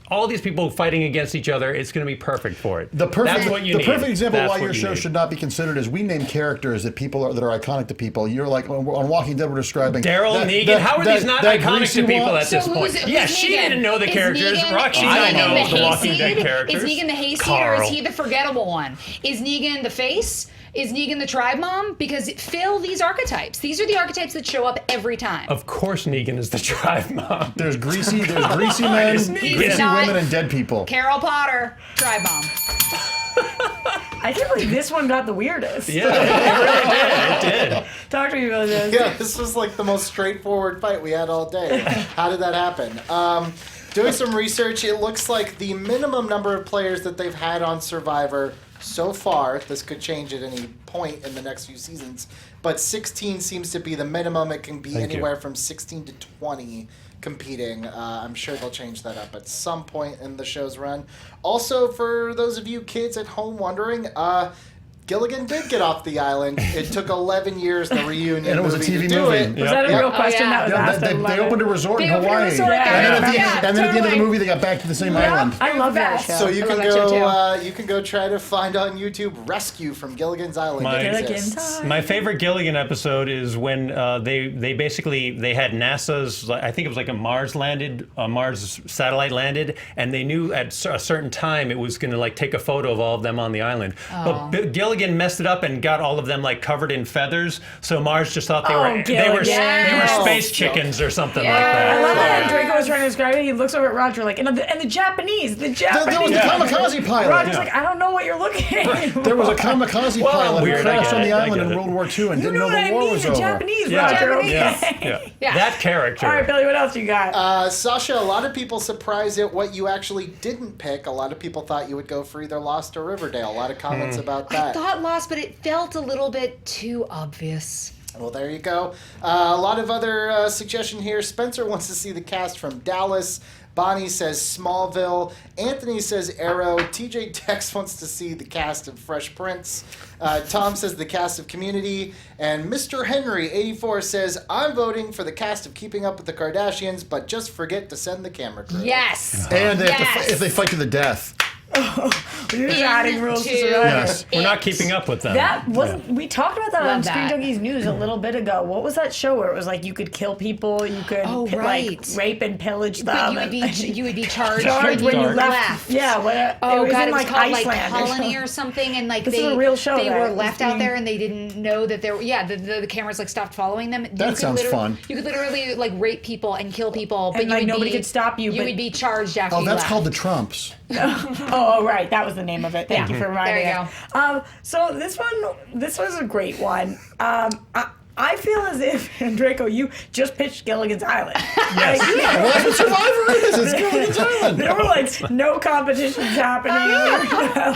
all these people fighting against each other. It's going to be perfect for it. The perfect, That's what you the need. perfect example That's why what your you show need. should not be considered is we name characters that that are iconic to people. You're like on Walking Dead, we're describing Daryl, that- Negan. that- How are that- these not that iconic greasy to people one- at this point? who's Yeah, she Negan? didn't know the Is characters. Negan- Roxy is I Negan know the the Walking Dead hayseed? characters. Is Negan the hayseed or Carl. is he the forgettable one? Is Negan the face? Is Negan the tribe mom? Because fill these archetypes. These are the archetypes that show up every time. Of course, Negan is the tribe mom. There's greasy men, He's greasy not- women, and dead people. Carol Potter, tribe mom. I can't believe this one got the weirdest. Yeah, it really did. It did. Talk to me about this. Yeah, this was like the most straightforward fight we had all day. How did that happen? Doing some research, it looks like the minimum number of players that they've had on Survivor so far, this could change at any point in the next few seasons, but 16 seems to be the minimum. It can be anywhere from 16 to 20 competing. I'm sure they'll change that up at some point in the show's run. Also, for those of you kids at home wondering, Gilligan did get off the island. It took 11 years, the reunion And it was a movie TV to do movie. it. Was that a real Oh, question yeah. that was asked? They opened a resort in They opened a Hawaii. resort, And then at the yeah, end of the totally. movie, they got back to the same island. I love that Best. show. So you I can love that show, go. too. You can go try to find on YouTube "Rescue from Gilligan's Island." My- It Gilligan's exists. Island. My favorite Gilligan episode is when they had NASA's, I think it was like a Mars satellite landed, and they knew at a certain time it was going to like take a photo of all of them on the island. But Gilligan messed it up and got all of them like covered in feathers. So Mars just thought they were Gilligan. space chickens or something like I that. love that Draco was trying to describe it. He looks over at Roger like, and the Japanese. There was the Yeah. kamikaze pilot. Roger's like, I don't know what you're looking at. There was a kamikaze Well, pilot who weird, I crashed get on it, the I island get in it. World War II and You didn't know know what the I war mean? was The over. Japanese, Yeah. Roger. Japanese. Okay. Yeah. That character. All right, Billy, what else you got? Sasha, a lot of people surprised at what you actually didn't pick. A lot of people thought you would go for either Lost or Riverdale. A lot of comments about I that. thought Lost, but it felt a little bit too obvious. Well, there you go. A lot of other suggestion here. Spencer wants to see the cast from Dallas. Bonnie says Smallville. Anthony says Arrow. TJ Tex wants to see the cast of Fresh Prince. Tom says the cast of Community. And Mr. Henry, 84, says, I'm voting for the cast of Keeping Up with the Kardashians, but just forget to send the camera crew. Yes. And they have Yes. to if they fight to the death. You're just adding rules to Into Survivor. Yes. We're not keeping up with them. That wasn't. We talked about that on Love Screen that. Junkies News a little bit ago. What was that show where it was like you could kill people, you could like right. rape and pillage them, But you would be charged charged when you left. left. Yeah, Oh it was god, in it was like called Iceland. like Colony or something, and like This they is a real show they that were was left out being- there and they didn't know that there. Yeah, the cameras like stopped following them. That sounds fun. You could literally like rape people and kill people, but And, you like, would nobody be, could stop you, You but- would be charged after Oh, you that's left. called the Trumps. Oh, right, that was the name of it. Thank you for reminding There you me. So this was a great one. I feel as if, Draco, you just pitched Gilligan's Island. Yes. Well, that's what Survivor is. It's Gilligan's Island. There were like no competitions happening.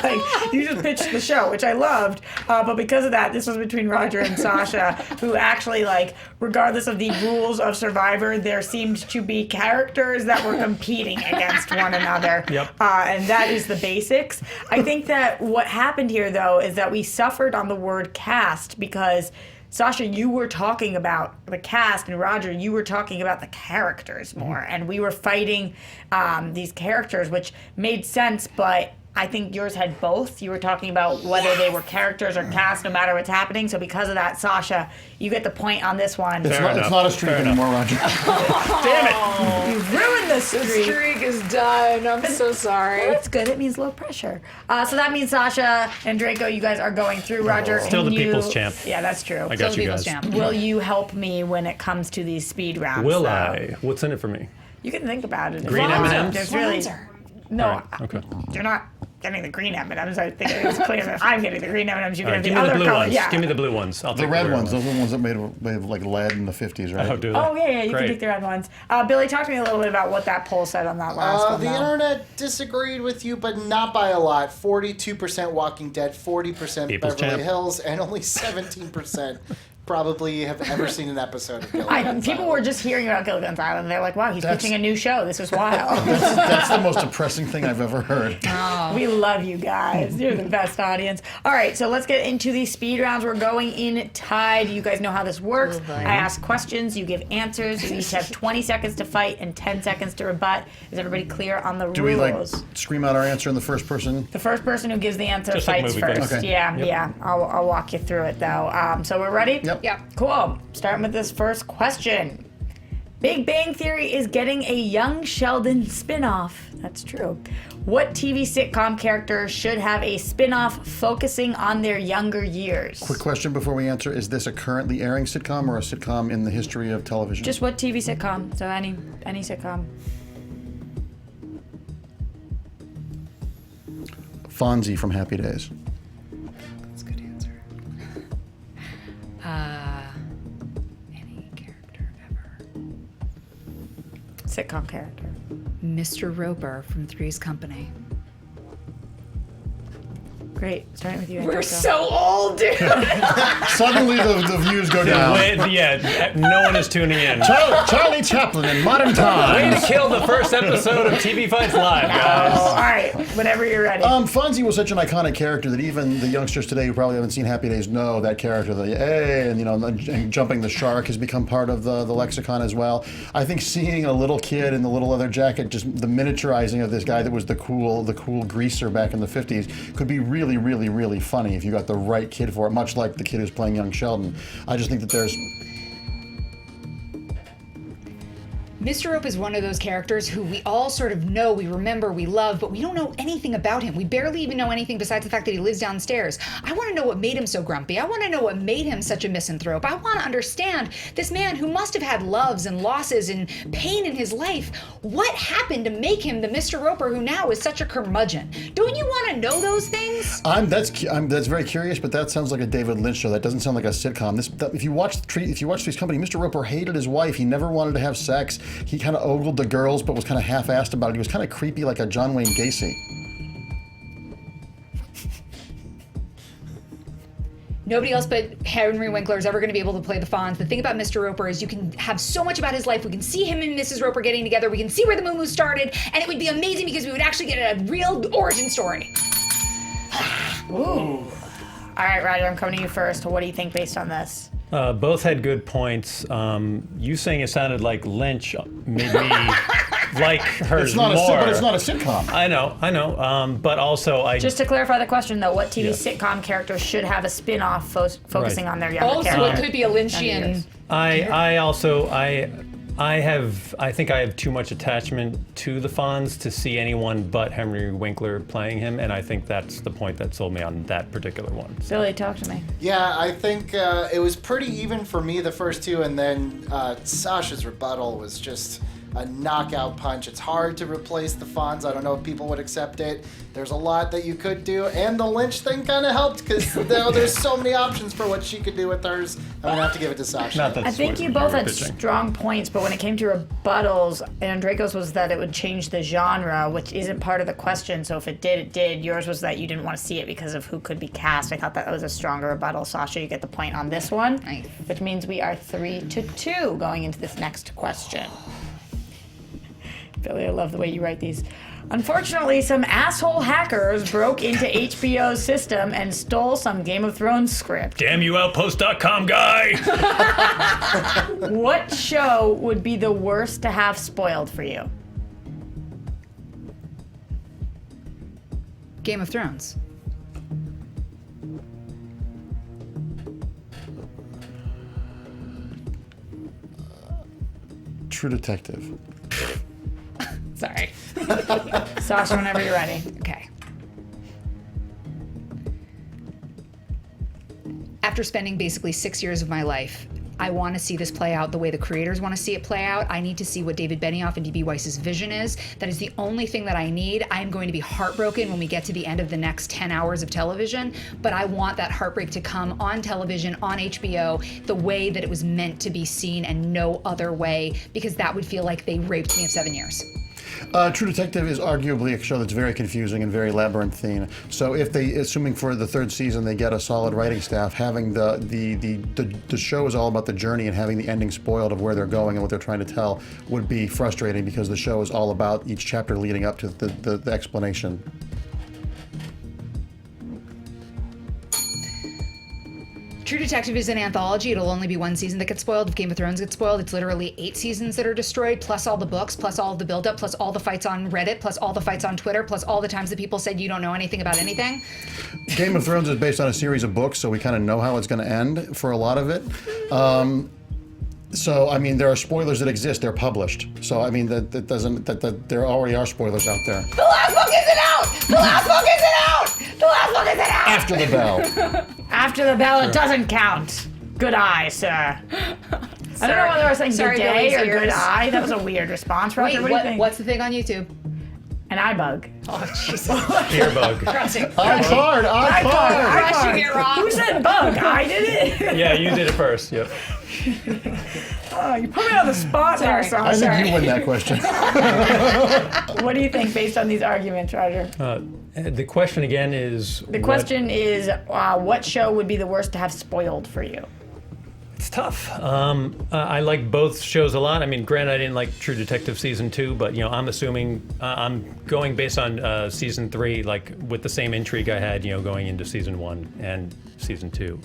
Like you just pitched the show, which I loved. But because of that, this was between Roger and Sasha, who actually like, regardless of the rules of Survivor, there seemed to be characters that were competing against one another. Yep. And that is the basics. I think that what happened here, though, is that we suffered on the word cast because Sasha, you were talking about the cast, and Roger, you were talking about the characters more. And we were fighting these characters, which made sense, but I think yours had both. You were talking about whether they were characters or cast, no matter what's happening. So because of that, Sasha, you get the point on this one. It's not a streak anymore, Roger. Damn it! You ruined the streak. The streak is done. I'm so sorry. Well, that's good. It means low pressure. So that means Sasha and Draco, you guys are going through. Roger, Still can the people's champ. Yeah, that's true. I got you guys. Will you help me when it comes to these speed rounds? Will though? I? What's in it for me? You can think about it. Green M&Ms? There's really no. All right, okay. You're not getting the green M&Ms. I think it's clear that I'm getting the green M&Ms. You All can right, have give the me the other blue color. ones. Yeah. Give me the blue ones. I'll The take red blue ones, those are the ones that made of like lead in the 50s, right? Oh, do they? Oh, yeah, you Great. can take the red ones. Billy, talk to me a little bit about what that poll said on that last one. The though. internet disagreed with you, but not by a lot. 42% Walking Dead, 40% People's Beverly champ. Hills, and only 17% probably have ever seen an episode of Gilligan's People Island. were just hearing about Gilligan's Island. They're like, wow, he's pitching a new show. This is wild. That's the most depressing thing I've ever heard. We love you guys. You're the best audience. All right, so let's get into these speed rounds. We're going in tied. You guys know how this works. I ask questions. You give answers. You each have 20 seconds to fight and 10 seconds to rebut. Is everybody clear on the Do we like rules? scream out our answer in the first person? The first person who gives the answer Just like fights movie first. face. Okay. Yeah. I'll walk you through it, though. So we're ready? Yep. Yeah. Cool. Starting with this first question. Big Bang Theory is getting a Young Sheldon spin-off. That's true. What TV sitcom character should have a spin-off focusing on their younger years? Quick question before we answer. Is this a currently airing sitcom or a sitcom in the history of television? Just what TV sitcom? So any sitcom. Fonzie from Happy Days. That's a good answer. Any character ever. Sitcom character. Mr. Roper from Three's Company. Great. Starting with you. We're Draco. so old, dude. Suddenly the views go down. No one is tuning in. Charlie Chaplin in modern Way times. to kill the first episode of TV Fights Live, guys. All right. Whenever you're ready. Fonzie was such an iconic character that even the youngsters today who probably haven't seen Happy Days know that character. The hey, and jumping the shark has become part of the lexicon as well. I think seeing a little kid in the little leather jacket, just the miniaturizing of this guy that was the cool greaser back in the 50s, could be really, really, really funny if you got the right kid for it, much like the kid who's playing young Sheldon. I just think that there's... Mr. Rope is one of those characters who we all sort of know, we remember, we love, but we don't know anything about him. We barely even know anything besides the fact that he lives downstairs. I want to know what made him so grumpy. I want to know what made him such a misanthrope. I want to understand this man who must have had loves and losses and pain in his life. What happened to make him the Mr. Roper who now is such a curmudgeon? Don't you want to know those things? That's very curious, but that sounds like a David Lynch show. That doesn't sound like a sitcom. If you watch Three's Company, Mr. Roper hated his wife. He never wanted to have sex. He kind of ogled the girls, but was kind of half-assed about it. He was kind of creepy, like a John Wayne Gacy. Nobody else but Henry Winkler is ever going to be able to play the Fonz. The thing about Mr. Roper is you can have so much about his life. We can see him and Mrs. Roper getting together. We can see where the Moo Moo started, and it would be amazing because we would actually get a real origin story. Ooh. All right, Roger, I'm coming to you first. What do you think based on this? Both had good points. You saying it sounded like Lynch made me like hers more. But it's not a sitcom. I know. But also, Just to clarify the question, though, what TV sitcom character should have a spin-off focusing on their younger Also, character? it could be a Lynchian. I think I have too much attachment to the Fonz to see anyone but Henry Winkler playing him, and I think that's the point that sold me on that particular one. Billy, talk to me. Yeah, I think it was pretty even for me the first two, and then Sasha's rebuttal was just a knockout punch. It's hard to replace the Fonz. I don't know if people would accept it. There's a lot that you could do, and the Lynch thing kind of helped because there's so many options for what she could do with hers. I'm gonna have to give it to Sasha. Not that I think you both had strong points, but when it came to rebuttals, Andreiko's was that it would change the genre, which isn't part of the question. So if it did, it did. Yours was that you didn't want to see it because of who could be cast. I thought that was a stronger rebuttal. Sasha, you get the point on this one, Nice. which means we are 3-2 going into this next question. Billy, I love the way you write these. Unfortunately, some asshole hackers broke into HBO's system and stole some Game of Thrones script. Damn you, Outpost.com guy! What show would be the worst to have spoiled for you? Game of Thrones. True Detective. Sorry. Sasha, whenever you're ready. Okay. After spending basically 6 years of my life, I want to see this play out the way the creators want to see it play out. I need to see what David Benioff and D.B. Weiss's vision is. That is the only thing that I need. I'm going to be heartbroken when we get to the end of the next 10 hours of television, but I want that heartbreak to come on television, on HBO, the way that it was meant to be seen and no other way, because that would feel like they raped me of 7 years. True Detective is arguably a show that's very confusing and very labyrinthine. So if they, assuming for the third season, they get a solid writing staff, having the show is all about the journey, and having the ending spoiled of where they're going and what they're trying to tell would be frustrating because the show is all about each chapter leading up to the explanation. True Detective is an anthology. It'll only be one season that gets spoiled. If Game of Thrones gets spoiled, it's literally 8 seasons that are destroyed, plus all the books, plus all the build-up, plus all the fights on Reddit, plus all the fights on Twitter, plus all the times that people said you don't know anything about anything. Game of Thrones is based on a series of books, so we kind of know how it's going to end for a lot of it. So, I mean, there are spoilers that exist. They're published. So, I mean, that there already are spoilers out there. The last book isn't out! The last book isn't out! The last book isn't out! After the bell. After the bell, it doesn't count. Good eye, sir. I don't know whether I was saying good day or good eye. That was a weird response, Roger. Wait, what do you think? what's the thing on YouTube? An eye bug. Oh, Jesus. Earbug. Crushing it, Rob. Who said bug? I did it. Yeah, you did it first. Yep. Oh, you put me on the spot there, Sasha. I think you win that question. What do you think based on these arguments, Roger? The question again is... The question is, what show would be the worst to have spoiled for you? It's tough. I like both shows a lot. I mean, granted, I didn't like True Detective season 2, but I'm assuming I'm going based on season 3, like with the same intrigue I had, going into season 1 and season 2.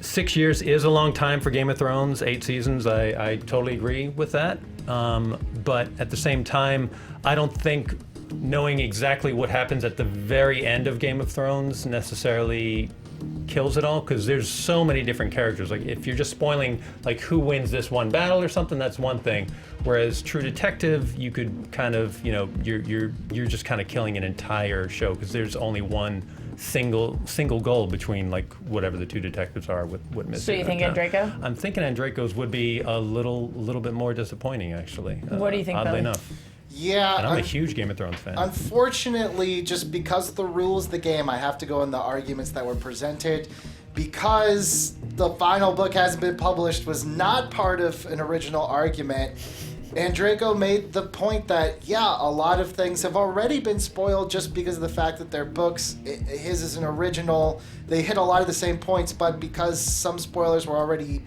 6 years is a long time for Game of Thrones. 8 seasons, I totally agree with that. But at the same time, I don't think knowing exactly what happens at the very end of Game of Thrones necessarily kills it all, because there's so many different characters. Like if you're just spoiling like who wins this one battle or something, that's one thing. Whereas True Detective, you could kind of, you're just kind of killing an entire show because there's only one single goal between like whatever the two detectives are with Missy. So you think Andreiko? I'm thinking Andreiko's would be a little bit more disappointing actually. What do you think, oddly Billy? enough? Yeah, And I'm a huge Game of Thrones fan. Unfortunately, just because of the rules of the game, I have to go in the arguments that were presented. Because the final book hasn't been published, was not part of an original argument. Andreiko made the point that, yeah, a lot of things have already been spoiled just because of the fact that they're books. His is an original. They hit a lot of the same points, but because some spoilers were already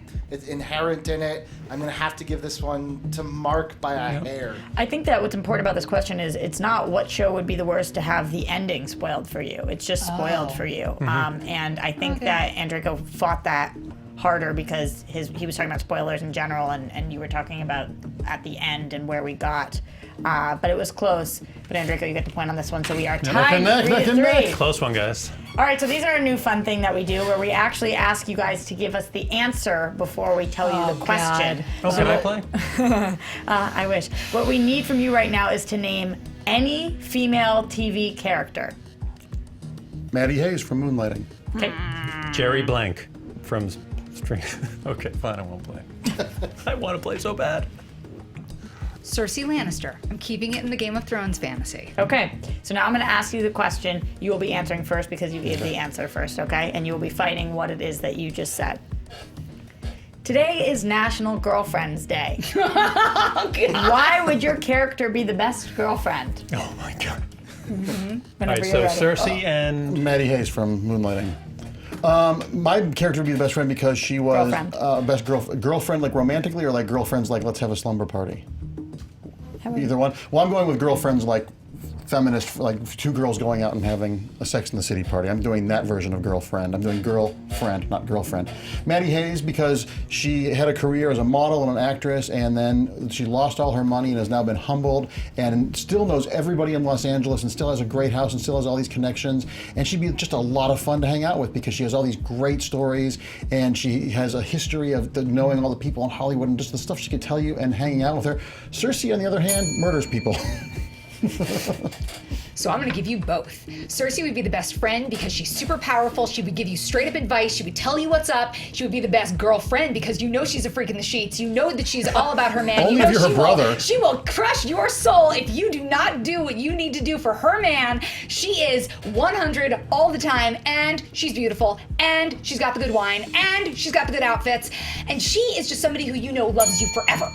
inherent in it, I'm going to have to give this one to Mark by a hair. I think that what's important about this question is it's not what show would be the worst to have the ending spoiled for you. It's just spoiled for you. And I think that Andreiko fought that harder because he was talking about spoilers in general, and you were talking about at the end and where we got. But it was close. But Andreiko, you get the point on this one, so we are tied 3-3. Close one, guys. All right, so these are a new fun thing that we do where we actually ask you guys to give us the answer before we tell you the question. Oh, can I play? I wish. What we need from you right now is to name any female TV character. Maddie Hayes from Moonlighting. Okay. Jerry Blank from String. Okay, fine, I won't play. I want to play so bad. Cersei Lannister. I'm keeping it in the Game of Thrones fantasy. Okay, so now I'm going to ask you the question. You will be answering first because you gave the answer first, okay? And you will be fighting what it is that you just said. Today is National Girlfriend's Day. Why would your character be the best girlfriend? Oh my God. Whenever All right, you're so ready. Cersei and Maddie Hayes from Moonlighting. My character would be the best friend because she was best girlfriend, like romantically, or like girlfriends, like let's have a slumber party. Either one. Well, I'm going with girlfriends, like feminist, like two girls going out and having a Sex in the City party. I'm doing that version of girlfriend. I'm doing girlfriend, not girlfriend. Maddie Hayes, because she had a career as a model and an actress, and then she lost all her money and has now been humbled, and still knows everybody in Los Angeles, and still has a great house, and still has all these connections. And she'd be just a lot of fun to hang out with because she has all these great stories, and she has a history of knowing all the people in Hollywood and just the stuff she could tell you and hanging out with her. Cersei, on the other hand, murders people. So I'm going to give you both. Cersei would be the best friend because she's super powerful. She would give you straight up advice. She would tell you what's up. She would be the best girlfriend because you know she's a freak in the sheets. You know that she's all about her man. Only you know if you're her brother. She will crush your soul if you do not do what you need to do for her man. She is 100 all the time, and she's beautiful, and she's got the good wine, and she's got the good outfits, and she is just somebody who you know loves you forever.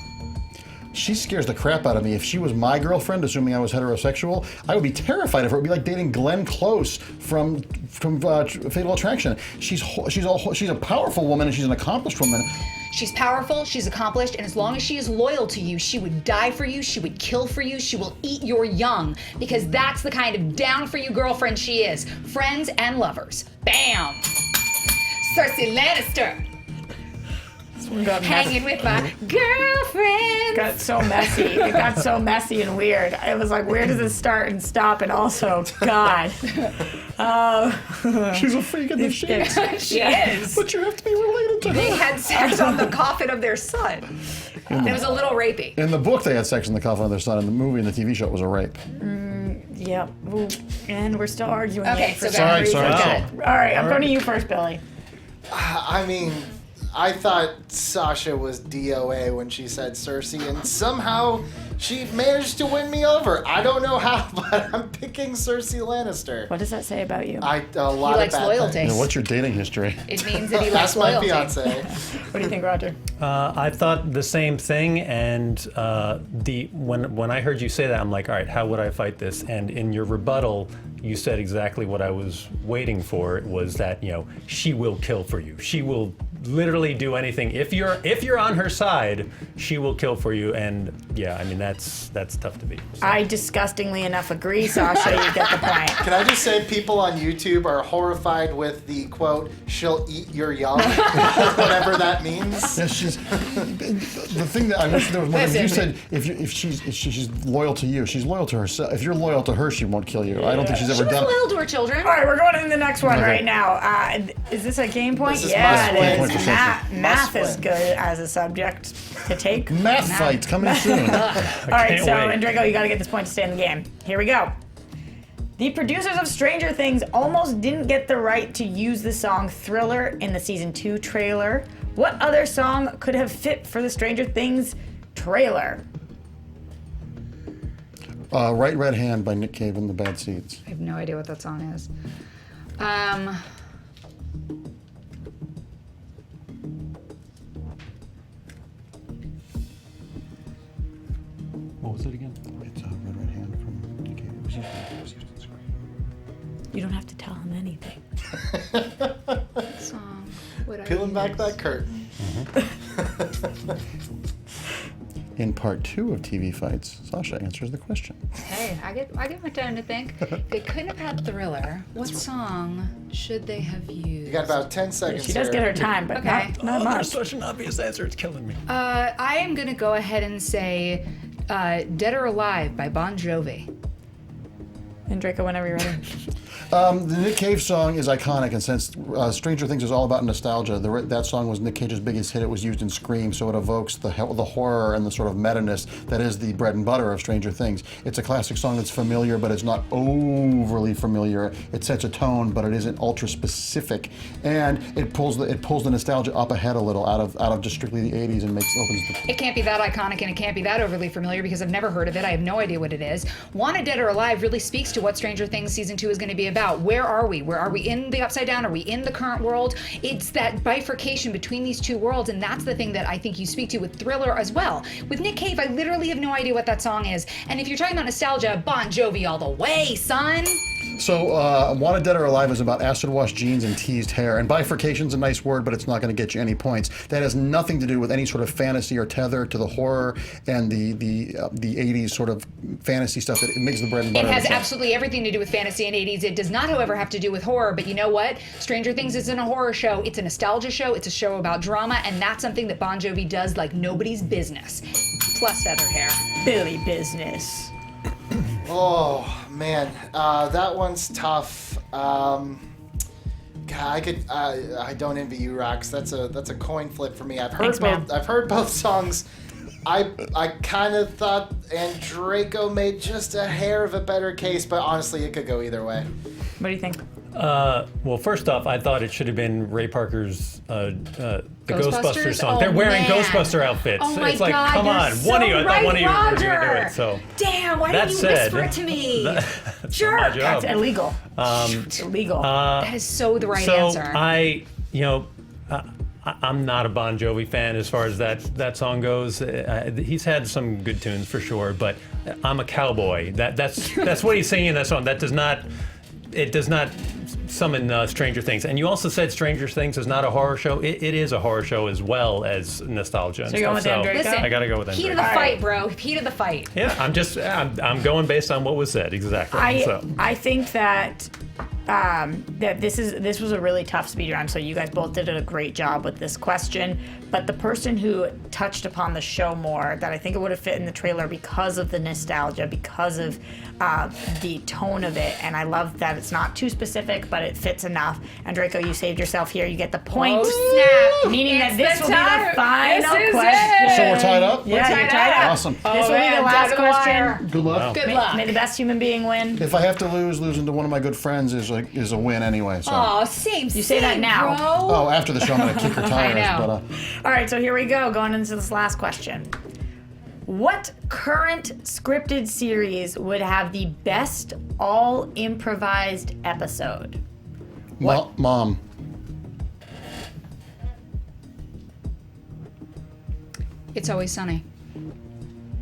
She scares the crap out of me. If she was my girlfriend, assuming I was heterosexual, I would be terrified of her. It would be like dating Glenn Close from Fatal Attraction. She's a powerful woman and she's an accomplished woman. She's powerful, she's accomplished, and as long as she is loyal to you, she would die for you, she would kill for you, she will eat your young, because that's the kind of down for you girlfriend she is. Friends and lovers. Bam! Cersei Lannister. Hanging with my girlfriend. It got so messy. It got so messy and weird. It was like, where does this start and stop? And also, God. She's a freak in the sheets. She is. But you have to be related to her. They had sex on the coffin of their son. It was a little rapey. In the book, they had sex in the coffin of their son. In the movie and the TV show, it was a rape. Yep. Ooh. And we're still arguing. Okay, it for so some sorry, reason. sorry. All right, I'm going to you first, Billy. I mean, I thought Sasha was DOA when she said Cersei, and somehow she managed to win me over. I don't know how, but I'm picking Cersei Lannister. What does that say about you? A lot He of likes bad loyalty. things. Now, what's your dating history? It means that he likes That's my loyalty. fiance. What do you think, Roger? I thought the same thing, and when I heard you say that, I'm like, all right, how would I fight this? And in your rebuttal, you said exactly what I was waiting for. It was that, she will kill for you. She will literally do anything. If you're on her side, she will kill for you. And yeah, I mean that's tough to beat. So. I disgustingly enough agree, Sasha. You get the point. Can I just say people on YouTube are horrified with the quote, "She'll eat your young," whatever that means. Yeah, the thing that I wish there was more. You said if she's loyal to you, she's loyal to herself. If you're loyal to her, she won't kill you. I don't think she's ever She was done. loyal to her children. All right, we're going to the next one Okay. right now. Is this a game point? This is Yeah, must it win. is. Point for Sasha. Math Must is win. good as a subject to take. Math fights coming soon. All right, can't so wait. Enrico, you got to get this point to stay in the game. Here we go. The producers of Stranger Things almost didn't get the right to use the song Thriller in the season 2 trailer. What other song could have fit for the Stranger Things trailer? Right Red Hand by Nick Cave and the Bad Seeds. I have no idea what that song is. What was it again? It's Red Red Hand from Nick Cave. It was Houston Scream. You don't have to tell him anything. What song would I Peeling back use? that curtain. In part 2 of TV Fights, Sasha answers the question. Hey, I get my time to think. If they couldn't have had Thriller, what song should they have used? You got about 10 seconds. She does here. get her time, but Okay. not much. Such an obvious answer. It's killing me. I am gonna go ahead and say "Dead or Alive" by Bon Jovi. And Draco, whenever you're ready. The Nick Cave song is iconic, and since Stranger Things is all about nostalgia, that song was Nick Cage's biggest hit. It was used in Scream, so it evokes the horror and the sort of meta-ness that is the bread and butter of Stranger Things. It's a classic song that's familiar, but it's not overly familiar. It sets a tone, but it isn't ultra specific, and it pulls the nostalgia up ahead a little out of just strictly the 80s and opens the. It can't be that iconic and it can't be that overly familiar because I've never heard of it. I have no idea what it is. Wanted Dead or Alive really speaks to what Stranger Things season 2 is going to be about. Where are we? Where are we in the Upside Down? Are we in the current world? It's that bifurcation between these two worlds, and that's the thing that I think you speak to with Thriller as well. With Nick Cave, I literally have no idea what that song is. And if you're talking about nostalgia, Bon Jovi all the way, son. So, Wanted Dead or Alive is about acid wash jeans and teased hair. And bifurcation's a nice word, but it's not going to get you any points. That has nothing to do with any sort of fantasy or tether to the horror and the 80s sort of fantasy stuff that it makes the bread and butter. It has absolutely everything to do with fantasy and 80s. It does not, however, have to do with horror. But you know what? Stranger Things isn't a horror show. It's a nostalgia show. It's a show about drama, and that's something that Bon Jovi does like nobody's business. Plus feather hair. Billy business. Oh man, that one's tough. God, I don't envy you, Rox. That's a coin flip for me. I've heard Thanks, both. I've heard both songs. I kind of thought Draco made just a hair of a better case, but honestly, it could go either way. What do you think? Well, first off, I thought it should have been Ray Parker's the Ghostbusters song. Oh, They're wearing man. Ghostbuster outfits. Oh my it's like, God, come you're on, so one of you. I thought one of you were going to do Roger. it. So Damn, why that didn't you said, whisper it to me? that's Jerk. not my job. That's illegal. Illegal. That is so the right So answer. I'm not a Bon Jovi fan as far as that song goes. He's had some good tunes for sure, but I'm a cowboy. That's what he's singing in that song. It does not summon Stranger Things. And you also said Stranger Things is not a horror show. It is a horror show as well as nostalgia. So you're going with Andrea? Listen, I gotta go with heat Andrea. of the fight, bro. Heat of the fight. Yeah, I'm going based on what was said exactly. I think that this was a really tough speed round, so you guys both did a great job with this question. But the person who touched upon the show more, that I think it would have fit in the trailer because of the nostalgia, because of the tone of it, and I love that it's not too specific, but it fits enough. And Draco, you saved yourself here. You get the point. Oh, snap. Meaning that It's this the will be time. the final This is question. it. So we're tied up? Yeah, you're tied up. Awesome. This will be the last question. Good luck. Good luck. May the best human being win. If I have to losing to one of my good friends is a win anyway. So. Oh, same. You say that now. Bro. Oh, after the show, I'm gonna kick her tires. know. All right, so here we go, going into this last question. What current scripted series would have the best all improvised episode? Mom. It's Always Sunny.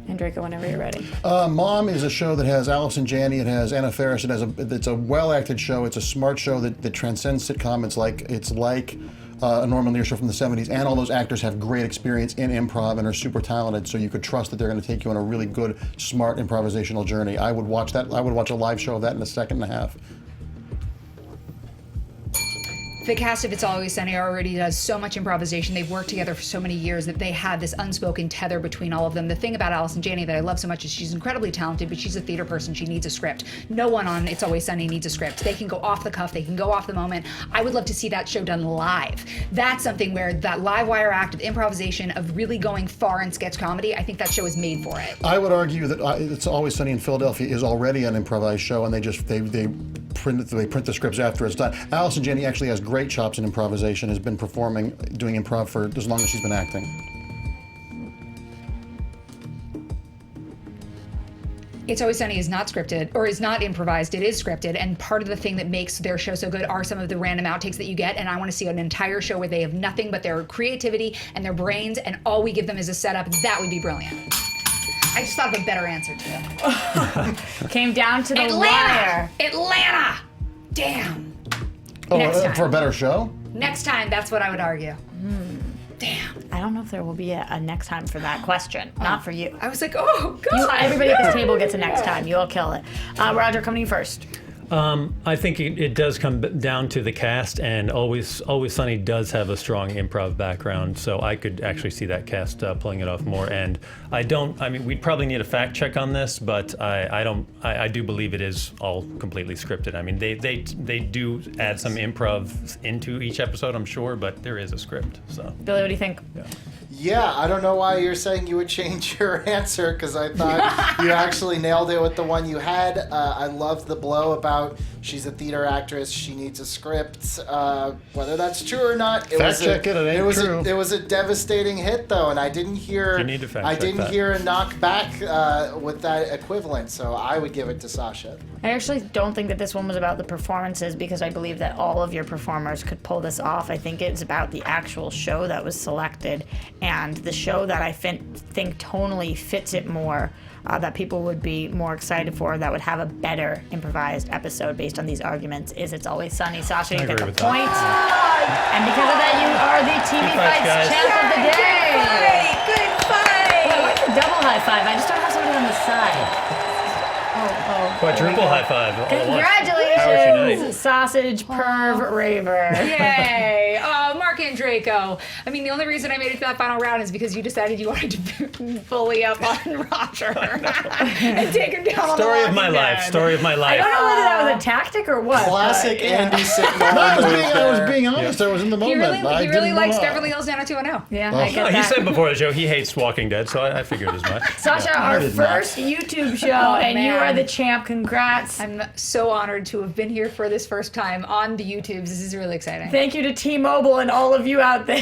And Draco, whenever you're ready. Mom is a show that has Allison Janney. It has Anna Faris. It's a well-acted show. It's a smart show that transcends sitcom. It's like a Norman Lear show from the 70s, and all those actors have great experience in improv and are super talented, so you could trust that they're going to take you on a really good, smart improvisational journey. I would watch that. I would watch a live show of that in a second and a half. The cast of It's Always Sunny already does so much improvisation. They've worked together for so many years that they have this unspoken tether between all of them. The thing about Allison Janney that I love so much is she's incredibly talented, but she's a theater person. She needs a script. No one on It's Always Sunny needs a script. They can go off the cuff. They can go off the moment. I would love to see that show done live. That's something where that live wire act of improvisation, of really going far in sketch comedy, I think that show is made for it. I would argue that It's Always Sunny in Philadelphia is already an improvised show, and they print the scripts after it's done. Allison Janney actually has great chops in improvisation, has been doing improv for as long as she's been acting. It's Always Sunny is not scripted, or is not improvised. It is scripted, and part of the thing that makes their show so good are some of the random outtakes that you get, and I want to see an entire show where they have nothing but their creativity and their brains, and all we give them is a setup. That would be brilliant. I just thought of a better answer, too. Came down to the wire. Atlanta! Damn. Oh, Next time. for a better show? Next time, that's what I would argue. Damn. I don't know if there will be a next time for that question. Not for you. I was like, oh, God. Everybody at this table gets a next time. You'll kill it. Roger, coming to you first. I think it does come down to the cast, and Always Sunny does have a strong improv background, so I could actually see that cast pulling it off more. And I mean, we'd probably need a fact check on this, but I do believe it is all completely scripted. I mean, they do add some improv into each episode, I'm sure, but there is a script. So, Billy, what do you think? Yeah, I don't know why you're saying you would change your answer, because I thought you actually nailed it with the one you had. I loved the blow about she's a theater actress, she needs a script. Whether that's true or not, it was a devastating hit, though, and I didn't hear You need to fact check hear a knockback with that equivalent, so I would give it to Sasha. I actually don't think that this one was about the performances, because I believe that all of your performers could pull this off. I think it's about the actual show that was selected, and the show that I think tonally fits it more, that people would be more excited for, that would have a better improvised episode based on these arguments, is It's Always Sunny. Sasha, you get the point. And because of that, you are the TV Fights champ of the day. Good fight! Well, I like the double high five. I just don't have somebody on the side. quadruple high five. Congratulations, sausage perv raver. Yay! Mark Andreyko. I mean, the only reason I made it to that final round is because you decided you wanted to bully up on Roger and take him down. Story of my life. I Story of my life. don't know whether that was a tactic or what. Classic Andy Signal. I was being honest. I was in the He moment. really, likes Beverly Hills 90210. Yeah, I get He that. said before the show he hates Walking Dead, so I figured as much. Sasha, our first YouTube show, and you are the champ. Congrats. I'm so honored to have been here for this first time on the YouTubes. This is really exciting. Thank you to T-Mobile and all of you out there.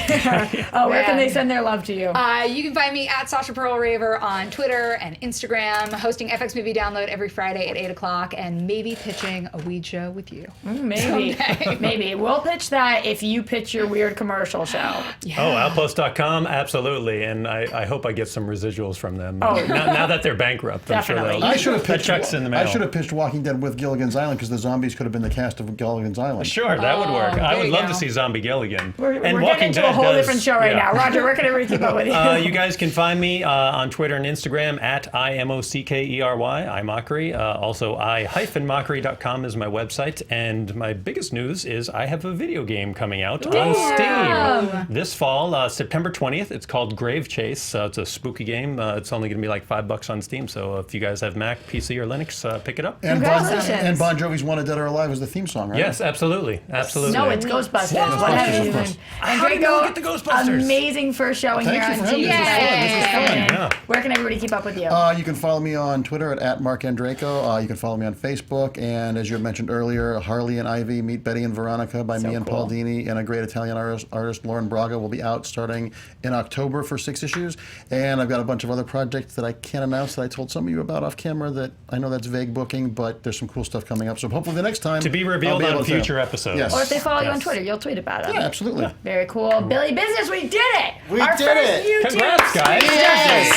Where can they send their love to you? You can find me at Sasha Pearl Raver on Twitter and Instagram, hosting FX Movie Download every Friday at 8 o'clock, and maybe pitching a weed show with you. Maybe. Maybe. We'll pitch that if you pitch your weird commercial show. Yeah. Oh, Outpost.com, absolutely, and I hope I get some residuals from them. Now that they're bankrupt, I'm sure Definitely. they'll. I should have pitched checks in the mail. I should have pitched Walking Dead with Gilligan's Island, because the zombies could have been the cast of Gilligan's Island. Sure, that would work. I would love to see Zombie Gilligan. We're getting into a whole different show right now. Roger, where can everybody keep up with you? You guys can find me on Twitter and Instagram at IMOCKERY, iMockery. Also, I-mockery.com is my website. And my biggest news is I have a video game coming out on Steam this fall, September 20th. It's called Grave Chase. It's a spooky game. It's only going to be like $5 on Steam. So if you guys have Mac, PC, or Linux, pick it up. And Congratulations. Bon Jovi's Wanted Dead or Alive is the theme song, right? Yes, absolutely. Absolutely. No, it's Ghostbusters. Ghostbusters, What have you of course. And How did you Draco, get the Ghostbusters? amazing first showing Thank here you on for having TV. me. This was fun. Yeah. Where can everybody keep up with you? You can follow me on Twitter at Mark Andreyko. You can follow me on Facebook. And as you mentioned earlier, Harley and Ivy Meet Betty and Veronica by me and cool. Paul Dini, and a great Italian artist Lauren Braga will be out starting in October for 6 issues. And I've got a bunch of other projects that I can't announce that I told some of you about off camera that I know that's vague booking, but there's some cool stuff coming up. So hopefully the next time To be revealed on future episodes. Yes. Or if they follow you on Twitter, you'll tweet about it. Yeah, absolutely. Very cool. Billy Business, we did it! We Our did first it. YouTube Congrats, guys. Yay.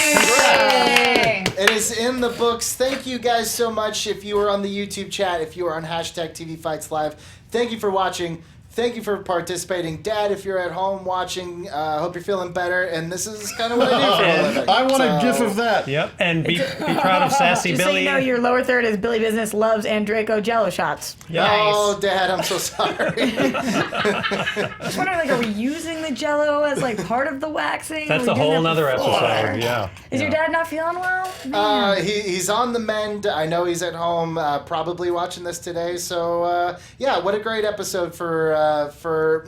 It is in the books. Thank you guys so much. If you were on the YouTube chat, if you were on hashtag TV Fights Live, thank you for watching. Thank you for participating. Dad, if you're at home watching, hope you're feeling better. And this is kind of what I do for a living. I want a gif of that. Yep, and be proud of Sassy Just Billy. so you know, your lower third is Billy Business loves Andreyko Jello shots. Oh, Dad, I'm so sorry. Just wondering, like, are we using the Jello as like part of the waxing? That's Are a we doing whole that nother before? episode, yeah. Is your dad not feeling well? He's on the mend. I know he's at home, probably watching this today. So, yeah, what a great episode for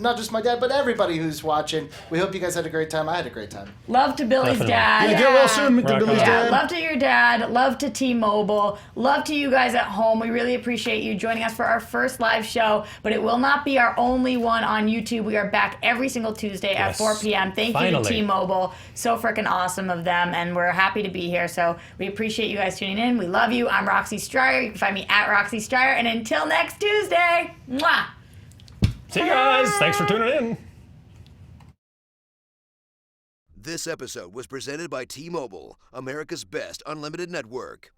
not just my dad, but everybody who's watching. We hope you guys had a great time. I had a great time. Love to Billy's Definitely. dad. Yeah, get well soon, Rock Billy's on. dad. Love to your dad. Love to T-Mobile. Love to you guys at home. We really appreciate you joining us for our first live show, but it will not be our only one on YouTube. We are back every single Tuesday at 4 p.m. Thank you to Finally. T-Mobile. So freaking awesome of them, and we're happy to be here. So we appreciate you guys tuning in. We love you. I'm Roxy Striar. You can find me at Roxy Striar. And until next Tuesday, mwah! See you guys. Thanks for tuning in. This episode was presented by T-Mobile, America's best unlimited network.